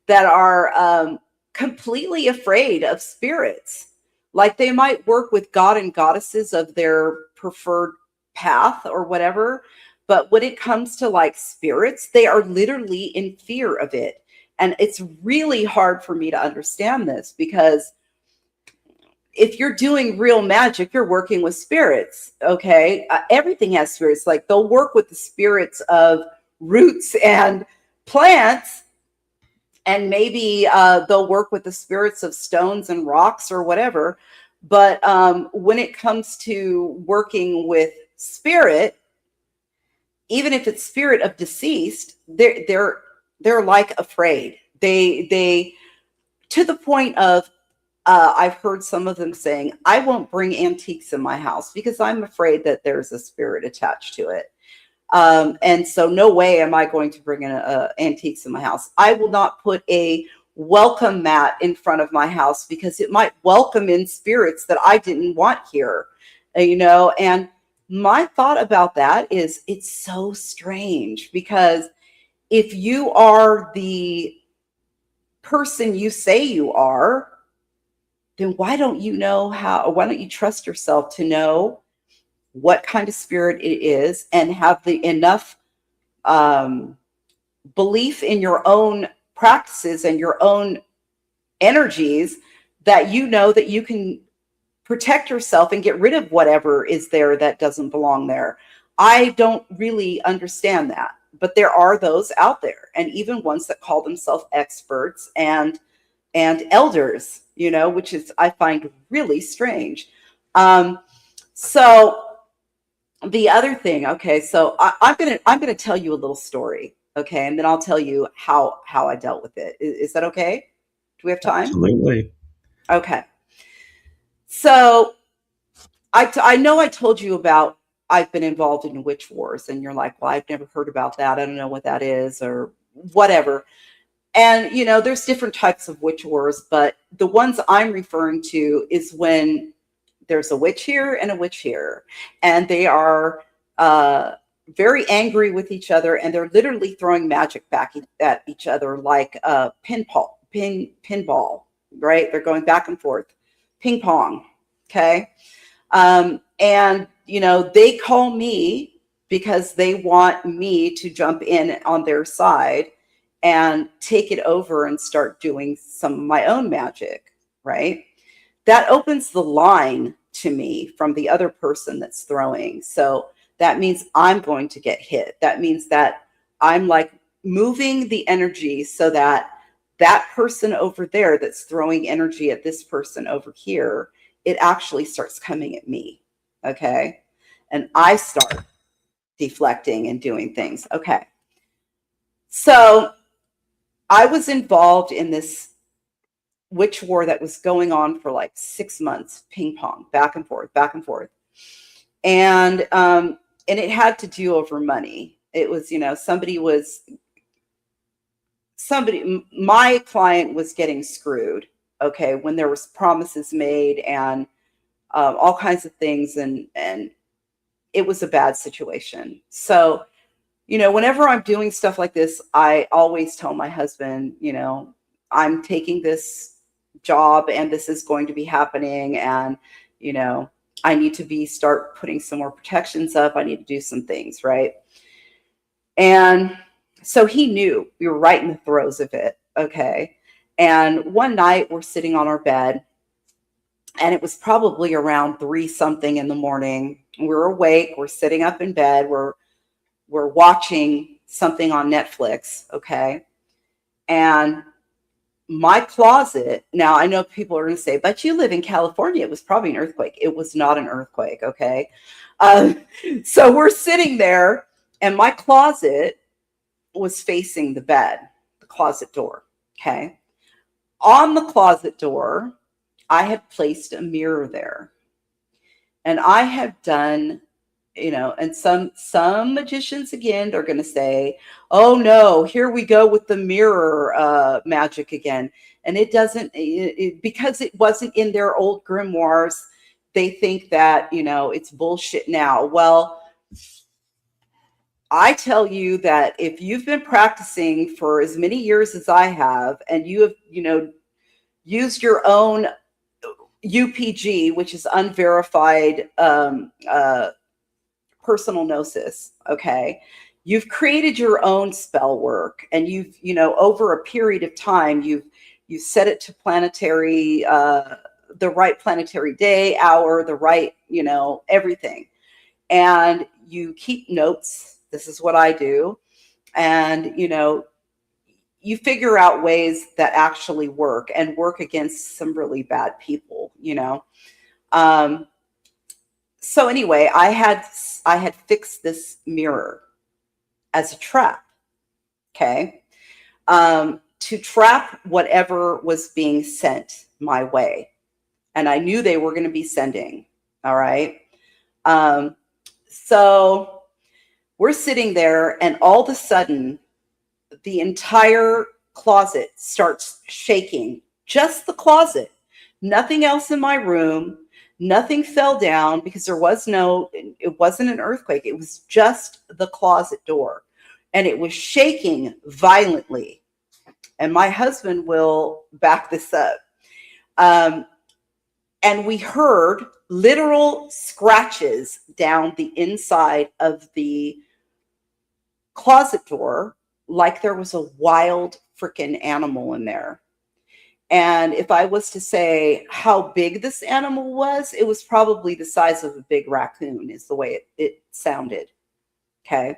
that are completely afraid of spirits. Like they might work with god and goddesses of their preferred path or whatever, but when it comes to like spirits, they are literally in fear of it. And it's really hard for me to understand this, because if you're doing real magic, you're working with spirits. Okay. Everything has spirits. Like they'll work with the spirits of roots and plants, and maybe they'll work with the spirits of stones and rocks or whatever. But when it comes to working with spirit, even if it's spirit of deceased, they're like afraid. They to the point of, I've heard some of them saying, I won't bring antiques in my house because I'm afraid that there's a spirit attached to it. And so no way am I going to bring in antiques in my house. I will not put a welcome mat in front of my house because it might welcome in spirits that I didn't want here, and my thought about that is it's so strange, because if you are the person you say you are, then why don't you trust yourself to know what kind of spirit it is and have the enough belief in your own practices and your own energies that you know that you can protect yourself and get rid of whatever is there that doesn't belong there. I don't really understand that, but there are those out there, and even ones that call themselves experts and elders, which is, I find really strange. So the other thing, okay, so I'm gonna tell you a little story, okay, and then I'll tell you how I dealt with it. Is that okay? Do we have time? Absolutely. Okay. So I know I told you about I've been involved in witch wars, and you're like, well, I've never heard about that. I don't know what that is or whatever. And there's different types of witch wars, but the ones I'm referring to is when there's a witch here and a witch here, and they are very angry with each other, and they're literally throwing magic back at each other like pinball, right? They're going back and forth, ping pong. Okay. And they call me because they want me to jump in on their side and take it over and start doing some of my own magic, right? That opens the line to me from the other person that's throwing. So that means I'm going to get hit. That means that I'm like moving the energy so that that person over there that's throwing energy at this person over here, it actually starts coming at me. Okay. And I start deflecting and doing things. Okay. So I was involved in this witch war that was going on for like 6 months, ping pong, back and forth, back and forth. And it had to do over money. It was, my client was getting screwed. Okay. When there was promises made and all kinds of things. And it was a bad situation. So, whenever I'm doing stuff like this, I always tell my husband, I'm taking this job and this is going to be happening. And, I need to start putting some more protections up. I need to do some things. Right. And so he knew we were right in the throes of it. Okay. And one night we're sitting on our bed, and it was probably around 3 something in the morning. We're awake. We're sitting up in bed. We're watching something on Netflix. Okay. And my closet, now I know people are going to say, but you live in California. It was probably an earthquake. It was not an earthquake. Okay. So we're sitting there, and my closet was facing the bed, the closet door. Okay. On the closet door, I had placed a mirror there. And I have done And some magicians again are going to say, oh no, here we go with the mirror magic again. And it doesn't, because it wasn't in their old grimoires, they think that it's bullshit now. Well, I tell you that if you've been practicing for as many years as I have, and you have used your own UPG, which is unverified personal gnosis, okay, you've created your own spell work, and you've over a period of time you've set it to planetary the right planetary day, hour, the right everything, and you keep notes. This is what I do. And you figure out ways that actually work and work against some really bad people. So anyway, I had fixed this mirror as a trap, okay, to trap whatever was being sent my way, and I knew they were going to be sending. All right, so we're sitting there, and all of a sudden, the entire closet starts shaking. Just the closet, nothing else in my room. Nothing fell down because it wasn't an earthquake. It was just the closet door, and it was shaking violently. And my husband will back this up. And we heard literal scratches down the inside of the closet door, like there was a wild freaking animal in there. And if I was to say how big this animal was, it was probably the size of a big raccoon, is the way it sounded. Okay.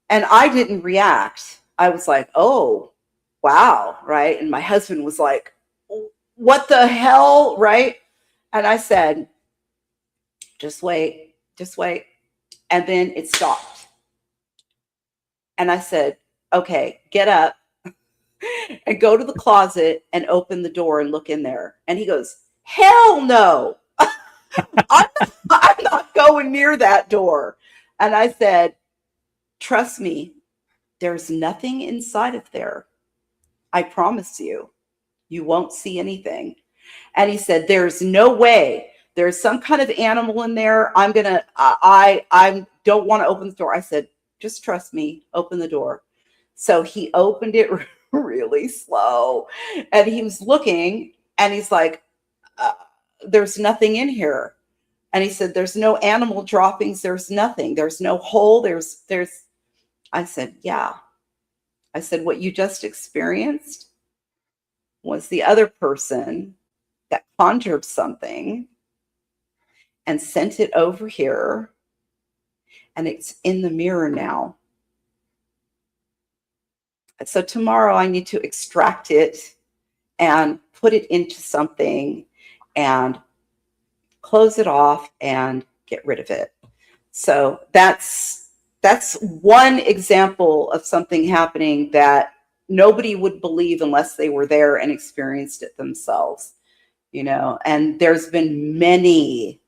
And I didn't react. I was like, oh, wow. Right. And my husband was like, what the hell? Right. And I said, just wait, just wait. And then it stopped. And I said, okay, get up and go to the closet and open the door and look in there. And he goes, hell no. I'm not going near that door. And I said, trust me, there's nothing inside of there. I promise you, you won't see anything. And he said, there's no way. There's some kind of animal in there. I don't want to open the door. I said, just trust me, open the door. So he opened it really slow, and he was looking, and he's like, there's nothing in here. And he said, there's no animal droppings. There's nothing. There's no hole. I said, yeah. I said, what you just experienced was the other person that conjured something and sent it over here, and it's in the mirror now. So tomorrow I need to extract it and put it into something and close it off and get rid of it. So that's one example of something happening that nobody would believe unless they were there and experienced it themselves, and there's been many,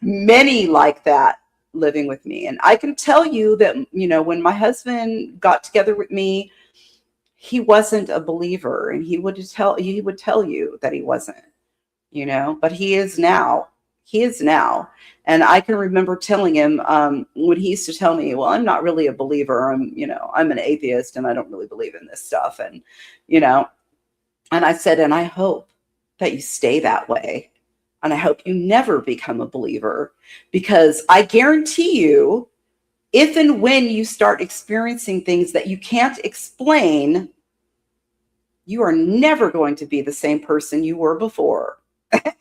many like that living with me. And I can tell you that, when my husband got together with me, he wasn't a believer, and he would tell you that he wasn't, but he is now. And I can remember telling him, when he used to tell me, well, I'm not really a believer. I'm an atheist, and I don't really believe in this stuff. And, and I said, and I hope that you stay that way. And I hope you never become a believer, because I guarantee you, if and when you start experiencing things that you can't explain, you are never going to be the same person you were before.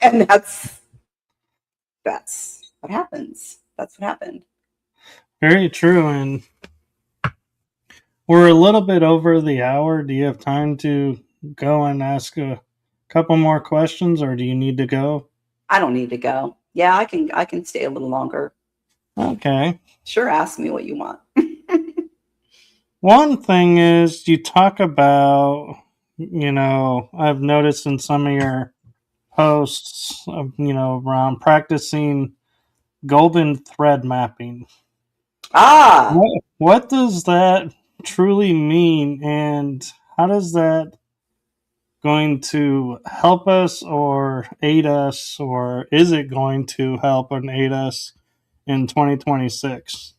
And that's what happens. That's what happened. Very true. And we're a little bit over the hour. Do you have time to go and ask a couple more questions, or do you need to go? I don't need to go. Yeah, I can stay a little longer. Okay. Sure, ask me what you want. One thing is, you talk about, I've noticed in some of your posts, around practicing golden thread mapping. Ah, What does that truly mean, and how does that going to help us or aid us, or is it going to help and aid us in 2026?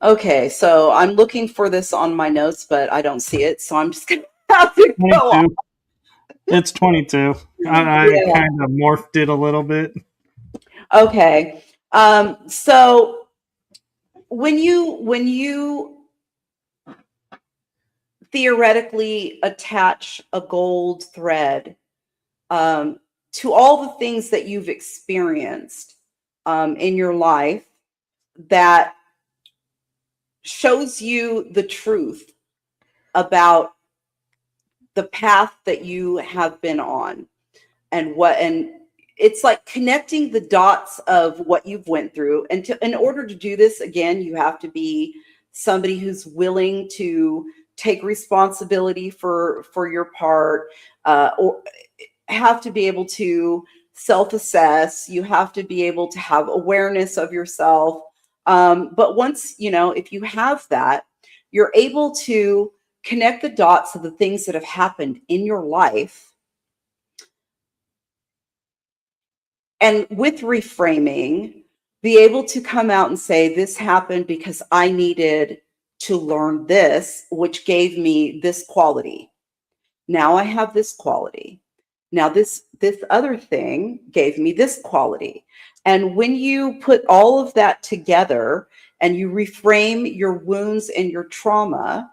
okay. So I'm looking for this on my notes, but I don't see it. So I'm just going to have to go on. 22. It's 22. I Yeah. kind of morphed it a little bit. Okay. So when you theoretically attach a gold thread to all the things that you've experienced in your life that shows you the truth about the path that you have been on, and it's like connecting the dots of what you've went through. And in order to do this, again, you have to be somebody who's willing to take responsibility for your part, or have to be able to self-assess. You have to be able to have awareness of yourself. But once, if you have that, you're able to connect the dots of the things that have happened in your life. And with reframing, be able to come out and say, this happened because I needed to learn this, which gave me this quality. Now I have this quality. Now this other thing gave me this quality. And when you put all of that together and you reframe your wounds and your trauma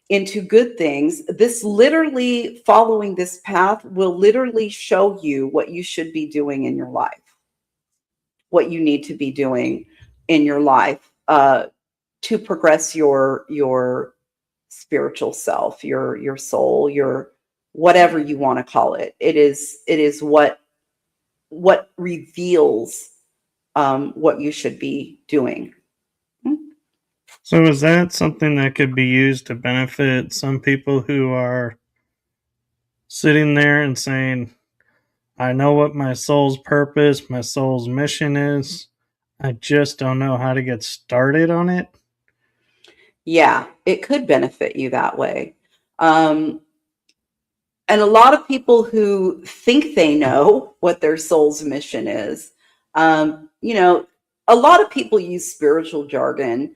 into good things, this literally, following this path will literally show you what you should be doing in your life, what you need to be doing in your life to progress your spiritual self, your soul, your whatever you want to call it. It is what reveals what you should be doing. So, is that something that could be used to benefit some people who are sitting there and saying, I know what my soul's purpose, my soul's mission is. I just don't know how to get started on it? Yeah, it could benefit you that way. Um, and a lot of people who think they know what their soul's mission is, a lot of people use spiritual jargon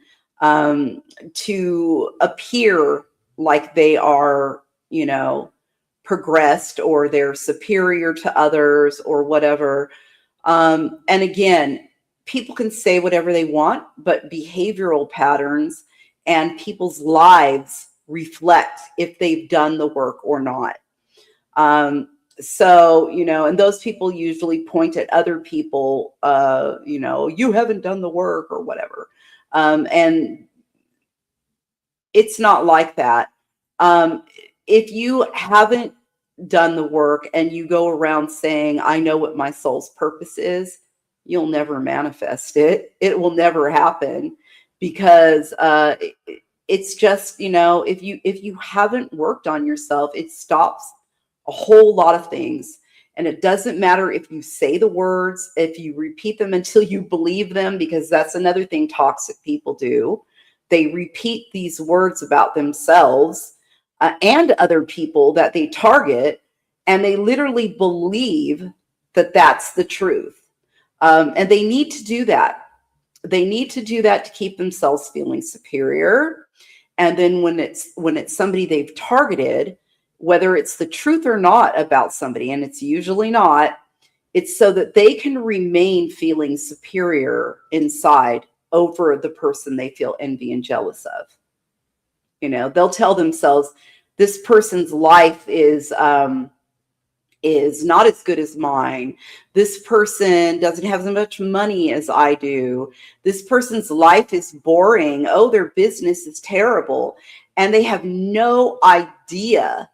to appear like they are, progressed, or they're superior to others, or whatever. And again, people can say whatever they want, but behavioral patterns and people's lives reflect if they've done the work or not. So, and those people usually point at other people, you haven't done the work or whatever. And it's not like that. If you haven't done the work and you go around saying, I know what my soul's purpose is, you'll never manifest it. It will never happen, because it's just, if you haven't worked on yourself, it stops a whole lot of things. And it doesn't matter if you say the words, if you repeat them until you believe them, because that's another thing toxic people do. They repeat these words about themselves and other people that they target, and they literally believe that that's the truth. And they need to do that. They need to do that to keep themselves feeling superior. And then when it's somebody they've targeted, whether it's the truth or not about somebody, and it's usually not, it's so that they can remain feeling superior inside over the person they feel envy and jealous of. They'll tell themselves, this person's life is not as good as mine. This person doesn't have as much money as I do. This person's life is boring. Oh, their business is terrible. And they have no idea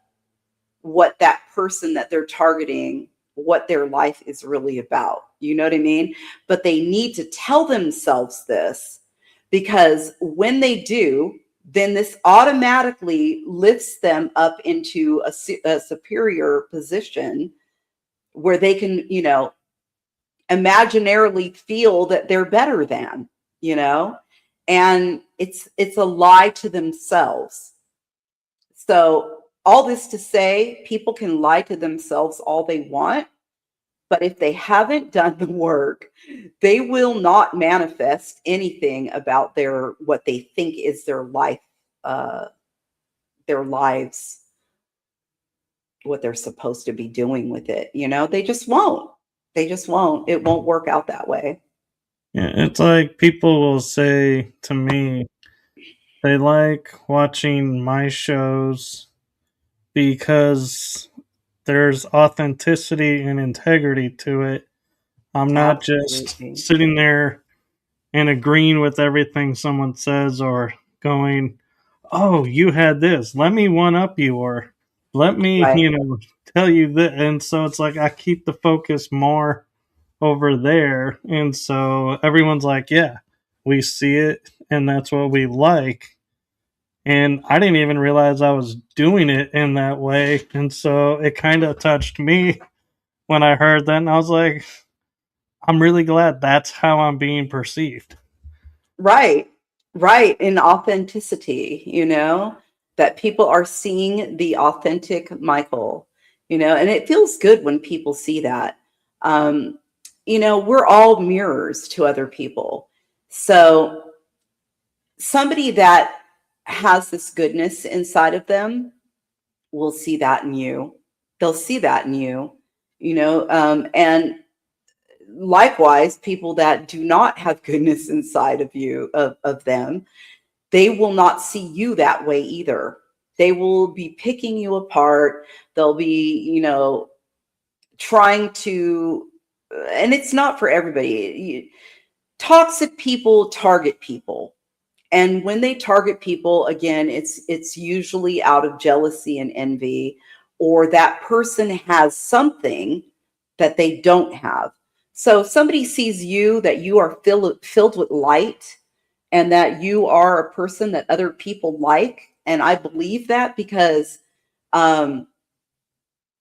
what that person that they're targeting, what their life is really about. You know what I mean? But they need to tell themselves this, because when they do, then this automatically lifts them up into a superior position where they can, imaginarily feel that they're better than, you know? And it's a lie to themselves. So all this to say, people can lie to themselves all they want, but if they haven't done the work, they will not manifest anything about their what they think is their life, their lives, what they're supposed to be doing with it. You know, they just won't. They just won't. It won't work out that way. Yeah, it's like people will say to me they like watching my shows because there's authenticity and integrity to it. I'm not just Absolutely. sitting there and agreeing with everything someone says or going, "Oh, you had this. Let me one up you," or "Let me, Right. tell you that." And so it's like I keep the focus more over there, and so everyone's like, "Yeah, we see it, and that's what we like." And I didn't even realize I was doing it in that way, and so it kind of touched me when I heard that, and I was like, I'm really glad that's how I'm being perceived. Right. Right. In authenticity, you know, that people are seeing the authentic Michael, you know, and it feels good when people see that. Um, you know, we're all mirrors to other people. So somebody that has this goodness inside of them will see that in you. They'll see that in you, you know, and likewise, people that do not have goodness inside of you, of them, they will not see you that way either. They will be picking you apart. They'll be, you know, trying to, and it's not for everybody. Toxic people target people. And when they target people, again, it's usually out of jealousy and envy, or that person has something that they don't have. So if somebody sees you that you are filled with light and that you are a person that other people like, and I believe that because um,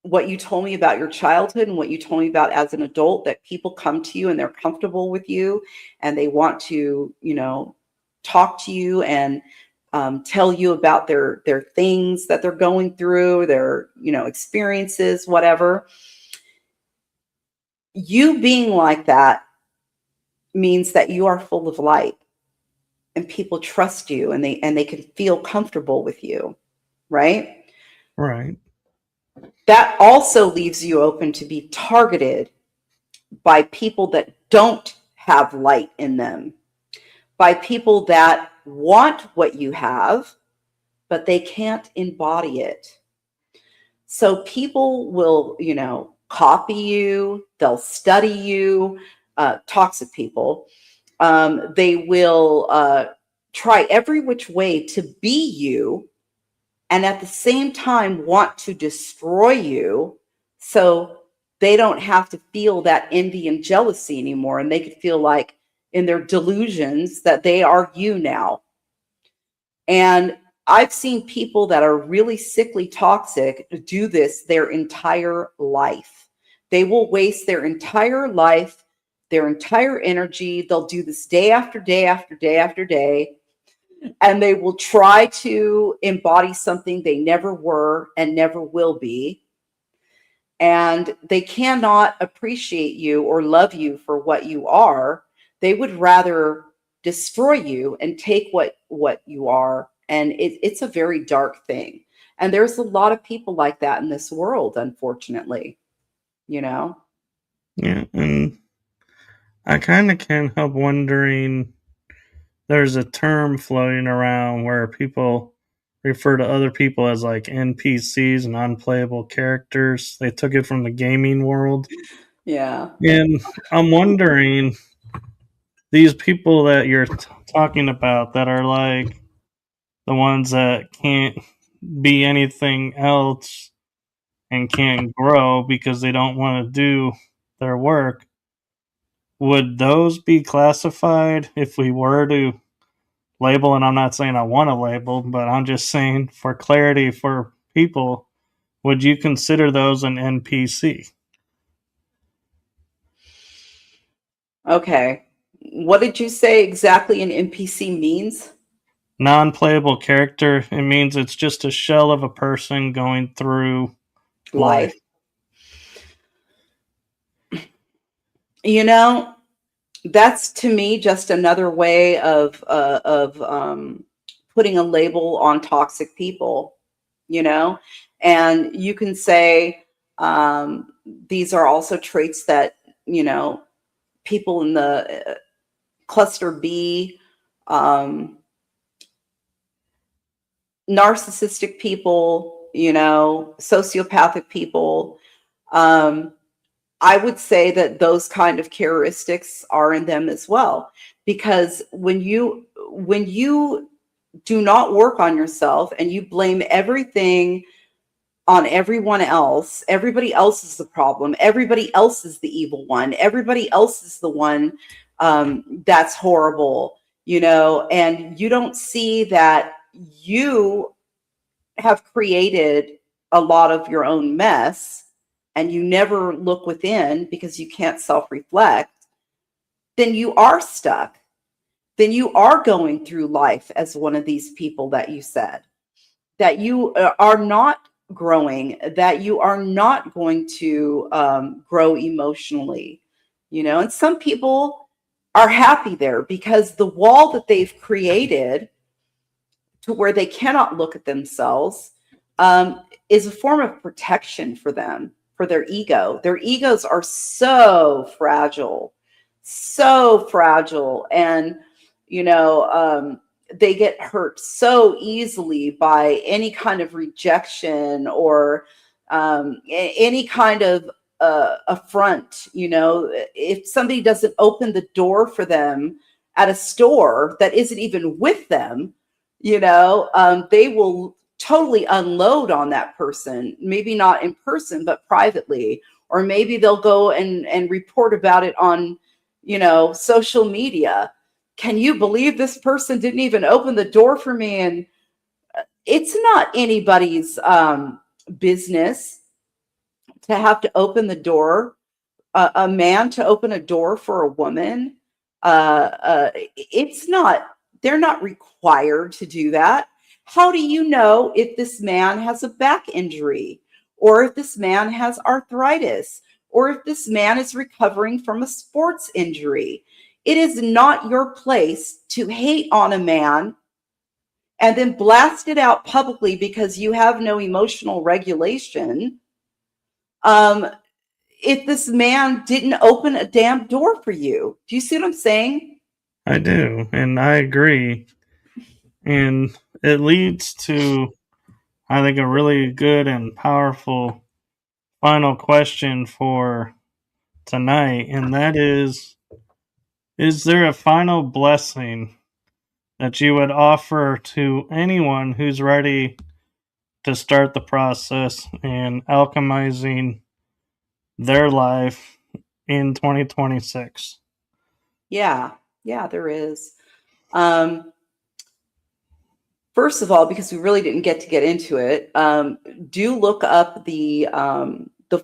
what you told me about your childhood and what you told me about as an adult, that people come to you and they're comfortable with you and they want to, you know, talk to you and tell you about their things that they're going through, their, you know, experiences, whatever. You being like that means that you are full of light and people trust you and they can feel comfortable with you, right? Right. That also leaves you open to be targeted by people that don't have light in them, by people that want what you have, but they can't embody it. So people will, you know, copy you, they'll study you, toxic people. They will try every which way to be you and at the same time want to destroy you so they don't have to feel that envy and jealousy anymore and they could feel like in their delusions that they are you now. And I've seen people that are really sickly toxic do this their entire life. They will waste their entire life, their entire energy. They'll do this day after day after day after day, and they will try to embody something they never were and never will be. And they cannot appreciate you or love you for what you are. They would rather destroy you and take what you are. And it's a very dark thing. And there's a lot of people like that in this world, unfortunately, you know? Yeah. And I kind of can't help wondering there's a term floating around where people refer to other people as like NPCs, non playable characters. They took it from the gaming world. Yeah. And I'm wondering these people that you're talking about that are like the ones that can't be anything else and can't grow because they don't want to do their work, would those be classified if we were to label? And I'm not saying I want to label, but I'm just saying for clarity for people, would you consider those an NPC? Okay. What did you say exactly an NPC means? Non-playable character. It means it's just a shell of a person going through life. Life. You know, that's to me just another way of putting a label on toxic people, you know, and you can say these are also traits that, you know, people in the cluster B, um, narcissistic people, you know, sociopathic people. Um, I would say that those kind of characteristics are in them as well, because when you do not work on yourself and you blame everything on everyone else, everybody else is the problem, everybody else is the evil one, everybody else is the one that's horrible, you know, and you don't see that you have created a lot of your own mess and you never look within because you can't self-reflect, then you are stuck. Then you are going through life as one of these people that you said, that you are not growing, that you are not going to grow emotionally, you know, and some people are happy there because the wall that they've created to where they cannot look at themselves is a form of protection for them, for their ego. Their egos are so fragile. And, you know, they get hurt so easily by any kind of rejection or any kind of affront. You know, if somebody doesn't open the door for them at a store that isn't even with them, you know, they will totally unload on that person, maybe not in person, but privately, or maybe they'll go and report about it on, you know, social media. Can you believe this person didn't even open the door for me? And it's not anybody's business to have to open the door, a man to open a door for a woman. It's not, they're not required to do that. How do you know if this man has a back injury, or if this man has arthritis, or if this man is recovering from a sports injury? It is not your place to hate on a man and then blast it out publicly because you have no emotional regulation. Um, if this man didn't open a damn door for you. Do you see what I'm saying? I do, and I agree. And it leads to, I think, a really good and powerful final question for tonight, and that is there a final blessing that you would offer to anyone who's ready to start the process and alchemizing their life in 2026? Yeah, yeah, there is. Um, First of all, because we really didn't get into it, do look up the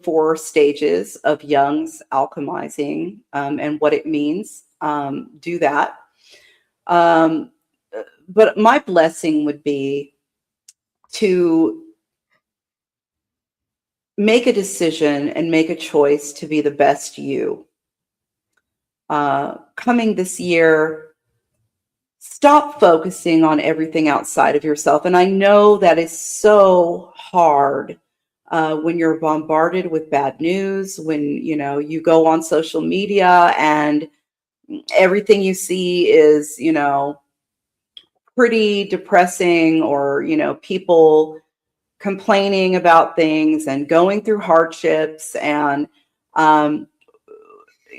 4 stages of Jung's alchemizing and what it means. Do that. Um, but my blessing would be to make a decision and make a choice to be the best you. Coming this year, stop focusing on everything outside of yourself. And I know that is so hard when you're bombarded with bad news, when, you know, you go on social media and everything you see is, you know, pretty depressing, or, you know, people complaining about things and going through hardships, and um,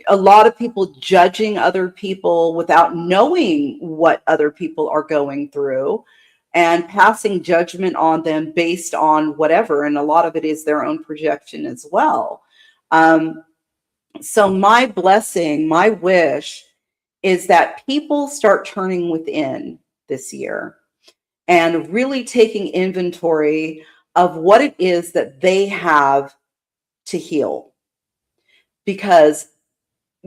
a lot of people judging other people without knowing what other people are going through and passing judgment on them based on whatever. And a lot of it is their own projection as well. Um, so my blessing, my wish is that people start turning within this year and really taking inventory of what it is that they have to heal. Because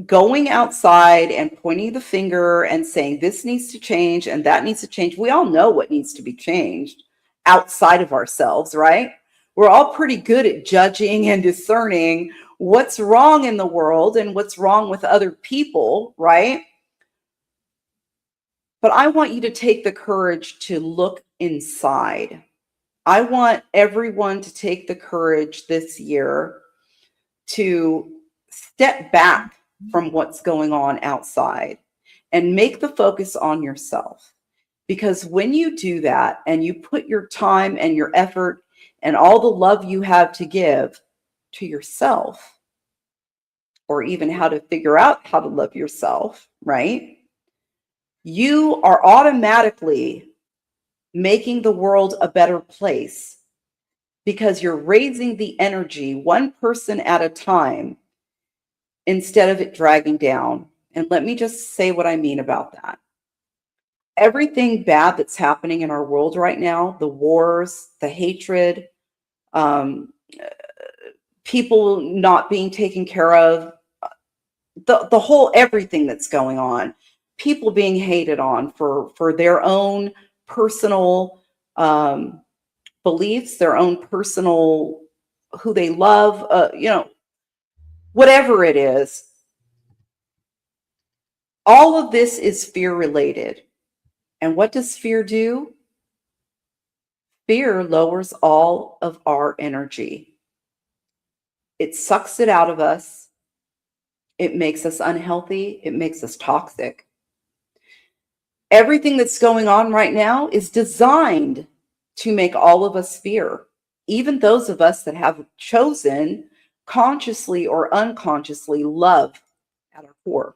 going outside and pointing the finger and saying this needs to change and that needs to change. We all know what needs to be changed outside of ourselves, right? We're all pretty good at judging and discerning what's wrong in the world and what's wrong with other people, right? But I want you to take the courage to look inside. I want everyone to take the courage this year to step back from what's going on outside and make the focus on yourself. Because when you do that and you put your time and your effort and all the love you have to give to yourself, or even how to figure out how to love yourself, right? You are automatically making the world a better place because you're raising the energy one person at a time instead of it dragging down. And let me just say what I mean about that. Everything bad that's happening in our world right now, the wars, the hatred, um, people not being taken care of, the whole everything that's going on, people being hated on for their own personal beliefs, their own personal who they love, whatever it is. All of this is fear related. And what does fear do? Fear lowers all of our energy. It sucks it out of us. It makes us unhealthy. It makes us toxic. Everything that's going on right now is designed to make all of us fear, even those of us that have chosen consciously or unconsciously love at our core.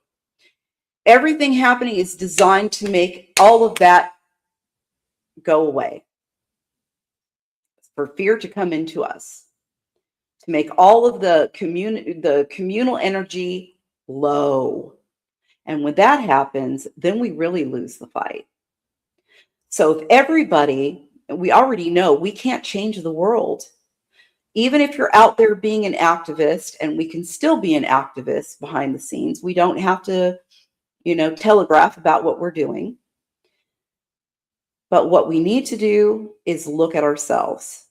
Everything happening is designed to make all of that go away, for fear to come into us, to make all of the communal energy low. And when that happens, then we really lose the fight. So if everybody, we already know we can't change the world. Even if you're out there being an activist, and we can still be an activist behind the scenes, we don't have to, telegraph about what we're doing. But what we need to do is look at ourselves,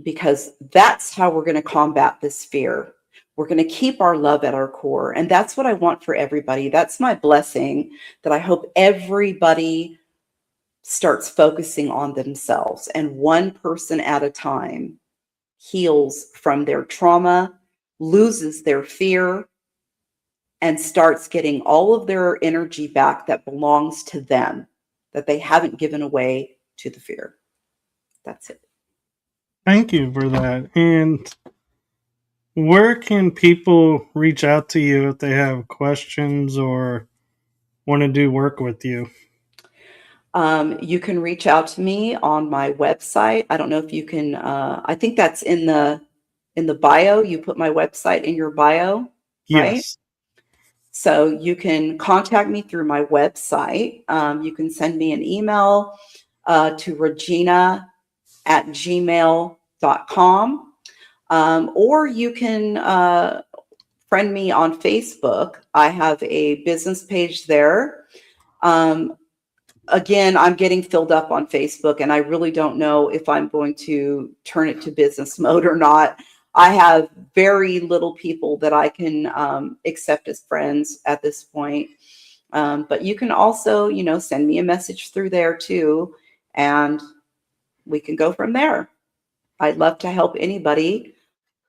because that's how we're going to combat this fear. We're going to keep our love at our core. And that's what I want for everybody. That's my blessing, that I hope everybody starts focusing on themselves, and one person at a time heals from their trauma, loses their fear, and starts getting all of their energy back that belongs to them, that they haven't given away to the fear. That's it. Thank you for that. And where can people reach out to you if they have questions or want to do work with you? You can reach out to me on my website. I don't know if you can, I think that's in the bio. You put my website in your bio, right? Yes. So you can contact me through my website. You can send me an email to Rahjeena@gmail.com. Or you can friend me on Facebook. I have a business page there. Again, I'm getting filled up on Facebook, and I really don't know if I'm going to turn it to business mode or not. I have very little people that I can accept as friends at this point. But you can also, send me a message through there too, and we can go from there. I'd love to help anybody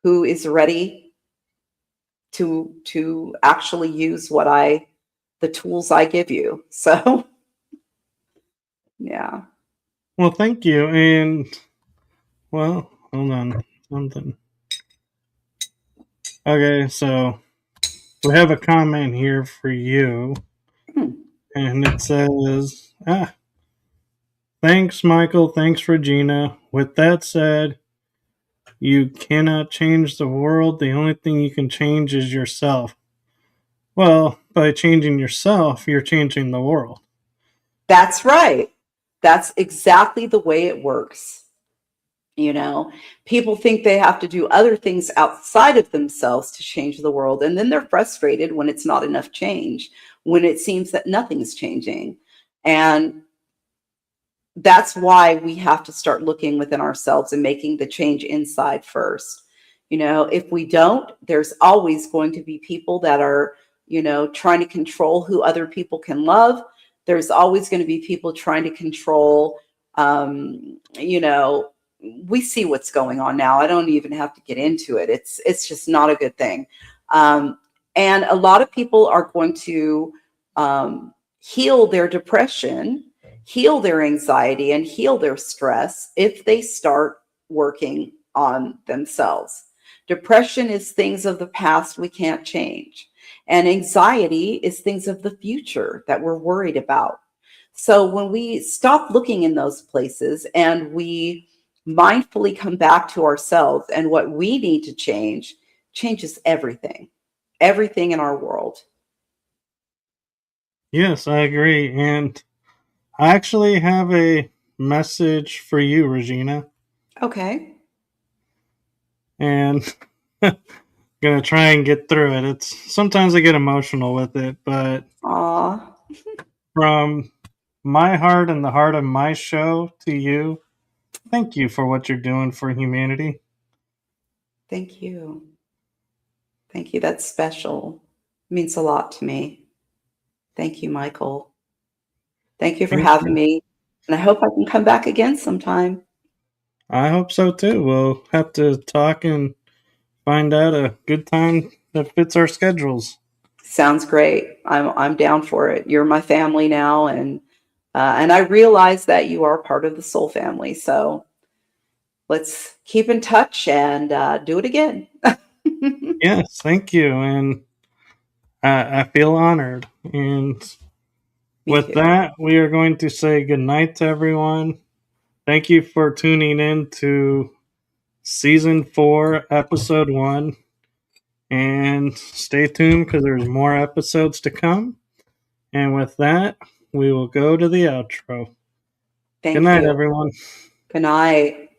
who is ready to actually use the tools I give you. So, yeah. Well, thank you. And, well, hold on. Something. Okay, so we have a comment here for you. And it says, thanks, Michael. Thanks, Regina. With that said, you cannot change the world. The only thing you can change is yourself. Well, by changing yourself, you're changing the world. That's right. That's exactly the way it works. You know, people think they have to do other things outside of themselves to change the world. And then they're frustrated when it's not enough change, when it seems that nothing's changing. And that's why we have to start looking within ourselves and making the change inside first. You know, if we don't, there's always going to be people that are, you know, trying to control who other people can love. There's always going to be people trying to control, you know, we see what's going on now. I don't even have to get into it. It's just not a good thing. And a lot of people are going to heal their depression, heal their anxiety, and heal their stress if they start working on themselves. Depression is things of the past we can't change. And anxiety is things of the future that we're worried about. So when we stop looking in those places and we mindfully come back to ourselves and what we need to change, changes everything, everything in our world. Yes, I agree. And I actually have a message for you, Rahjeena. Okay. And gonna try and get through it. It's sometimes I get emotional with it, but Aw, from my heart and the heart of my show to you, thank you for what you're doing for humanity. thank you. Thank you. That's special. It means a lot to me. Thank you, Michael. Thank you for Thank having you. me. And I hope I can come back again sometime. I hope so too. We'll have to talk and find out a good time that fits our schedules. Sounds great. I'm down for it. You're my family now, and I realize that you are part of the soul family. So let's keep in touch and do it again. Yes, thank you. And I feel honored. And Me with too. that, we are going to say goodnight to everyone. Thank you for tuning in to season 4, episode 1. And stay tuned because there's more episodes to come. And with that, we will go to the outro. Good Thank night, you. everyone. Good night.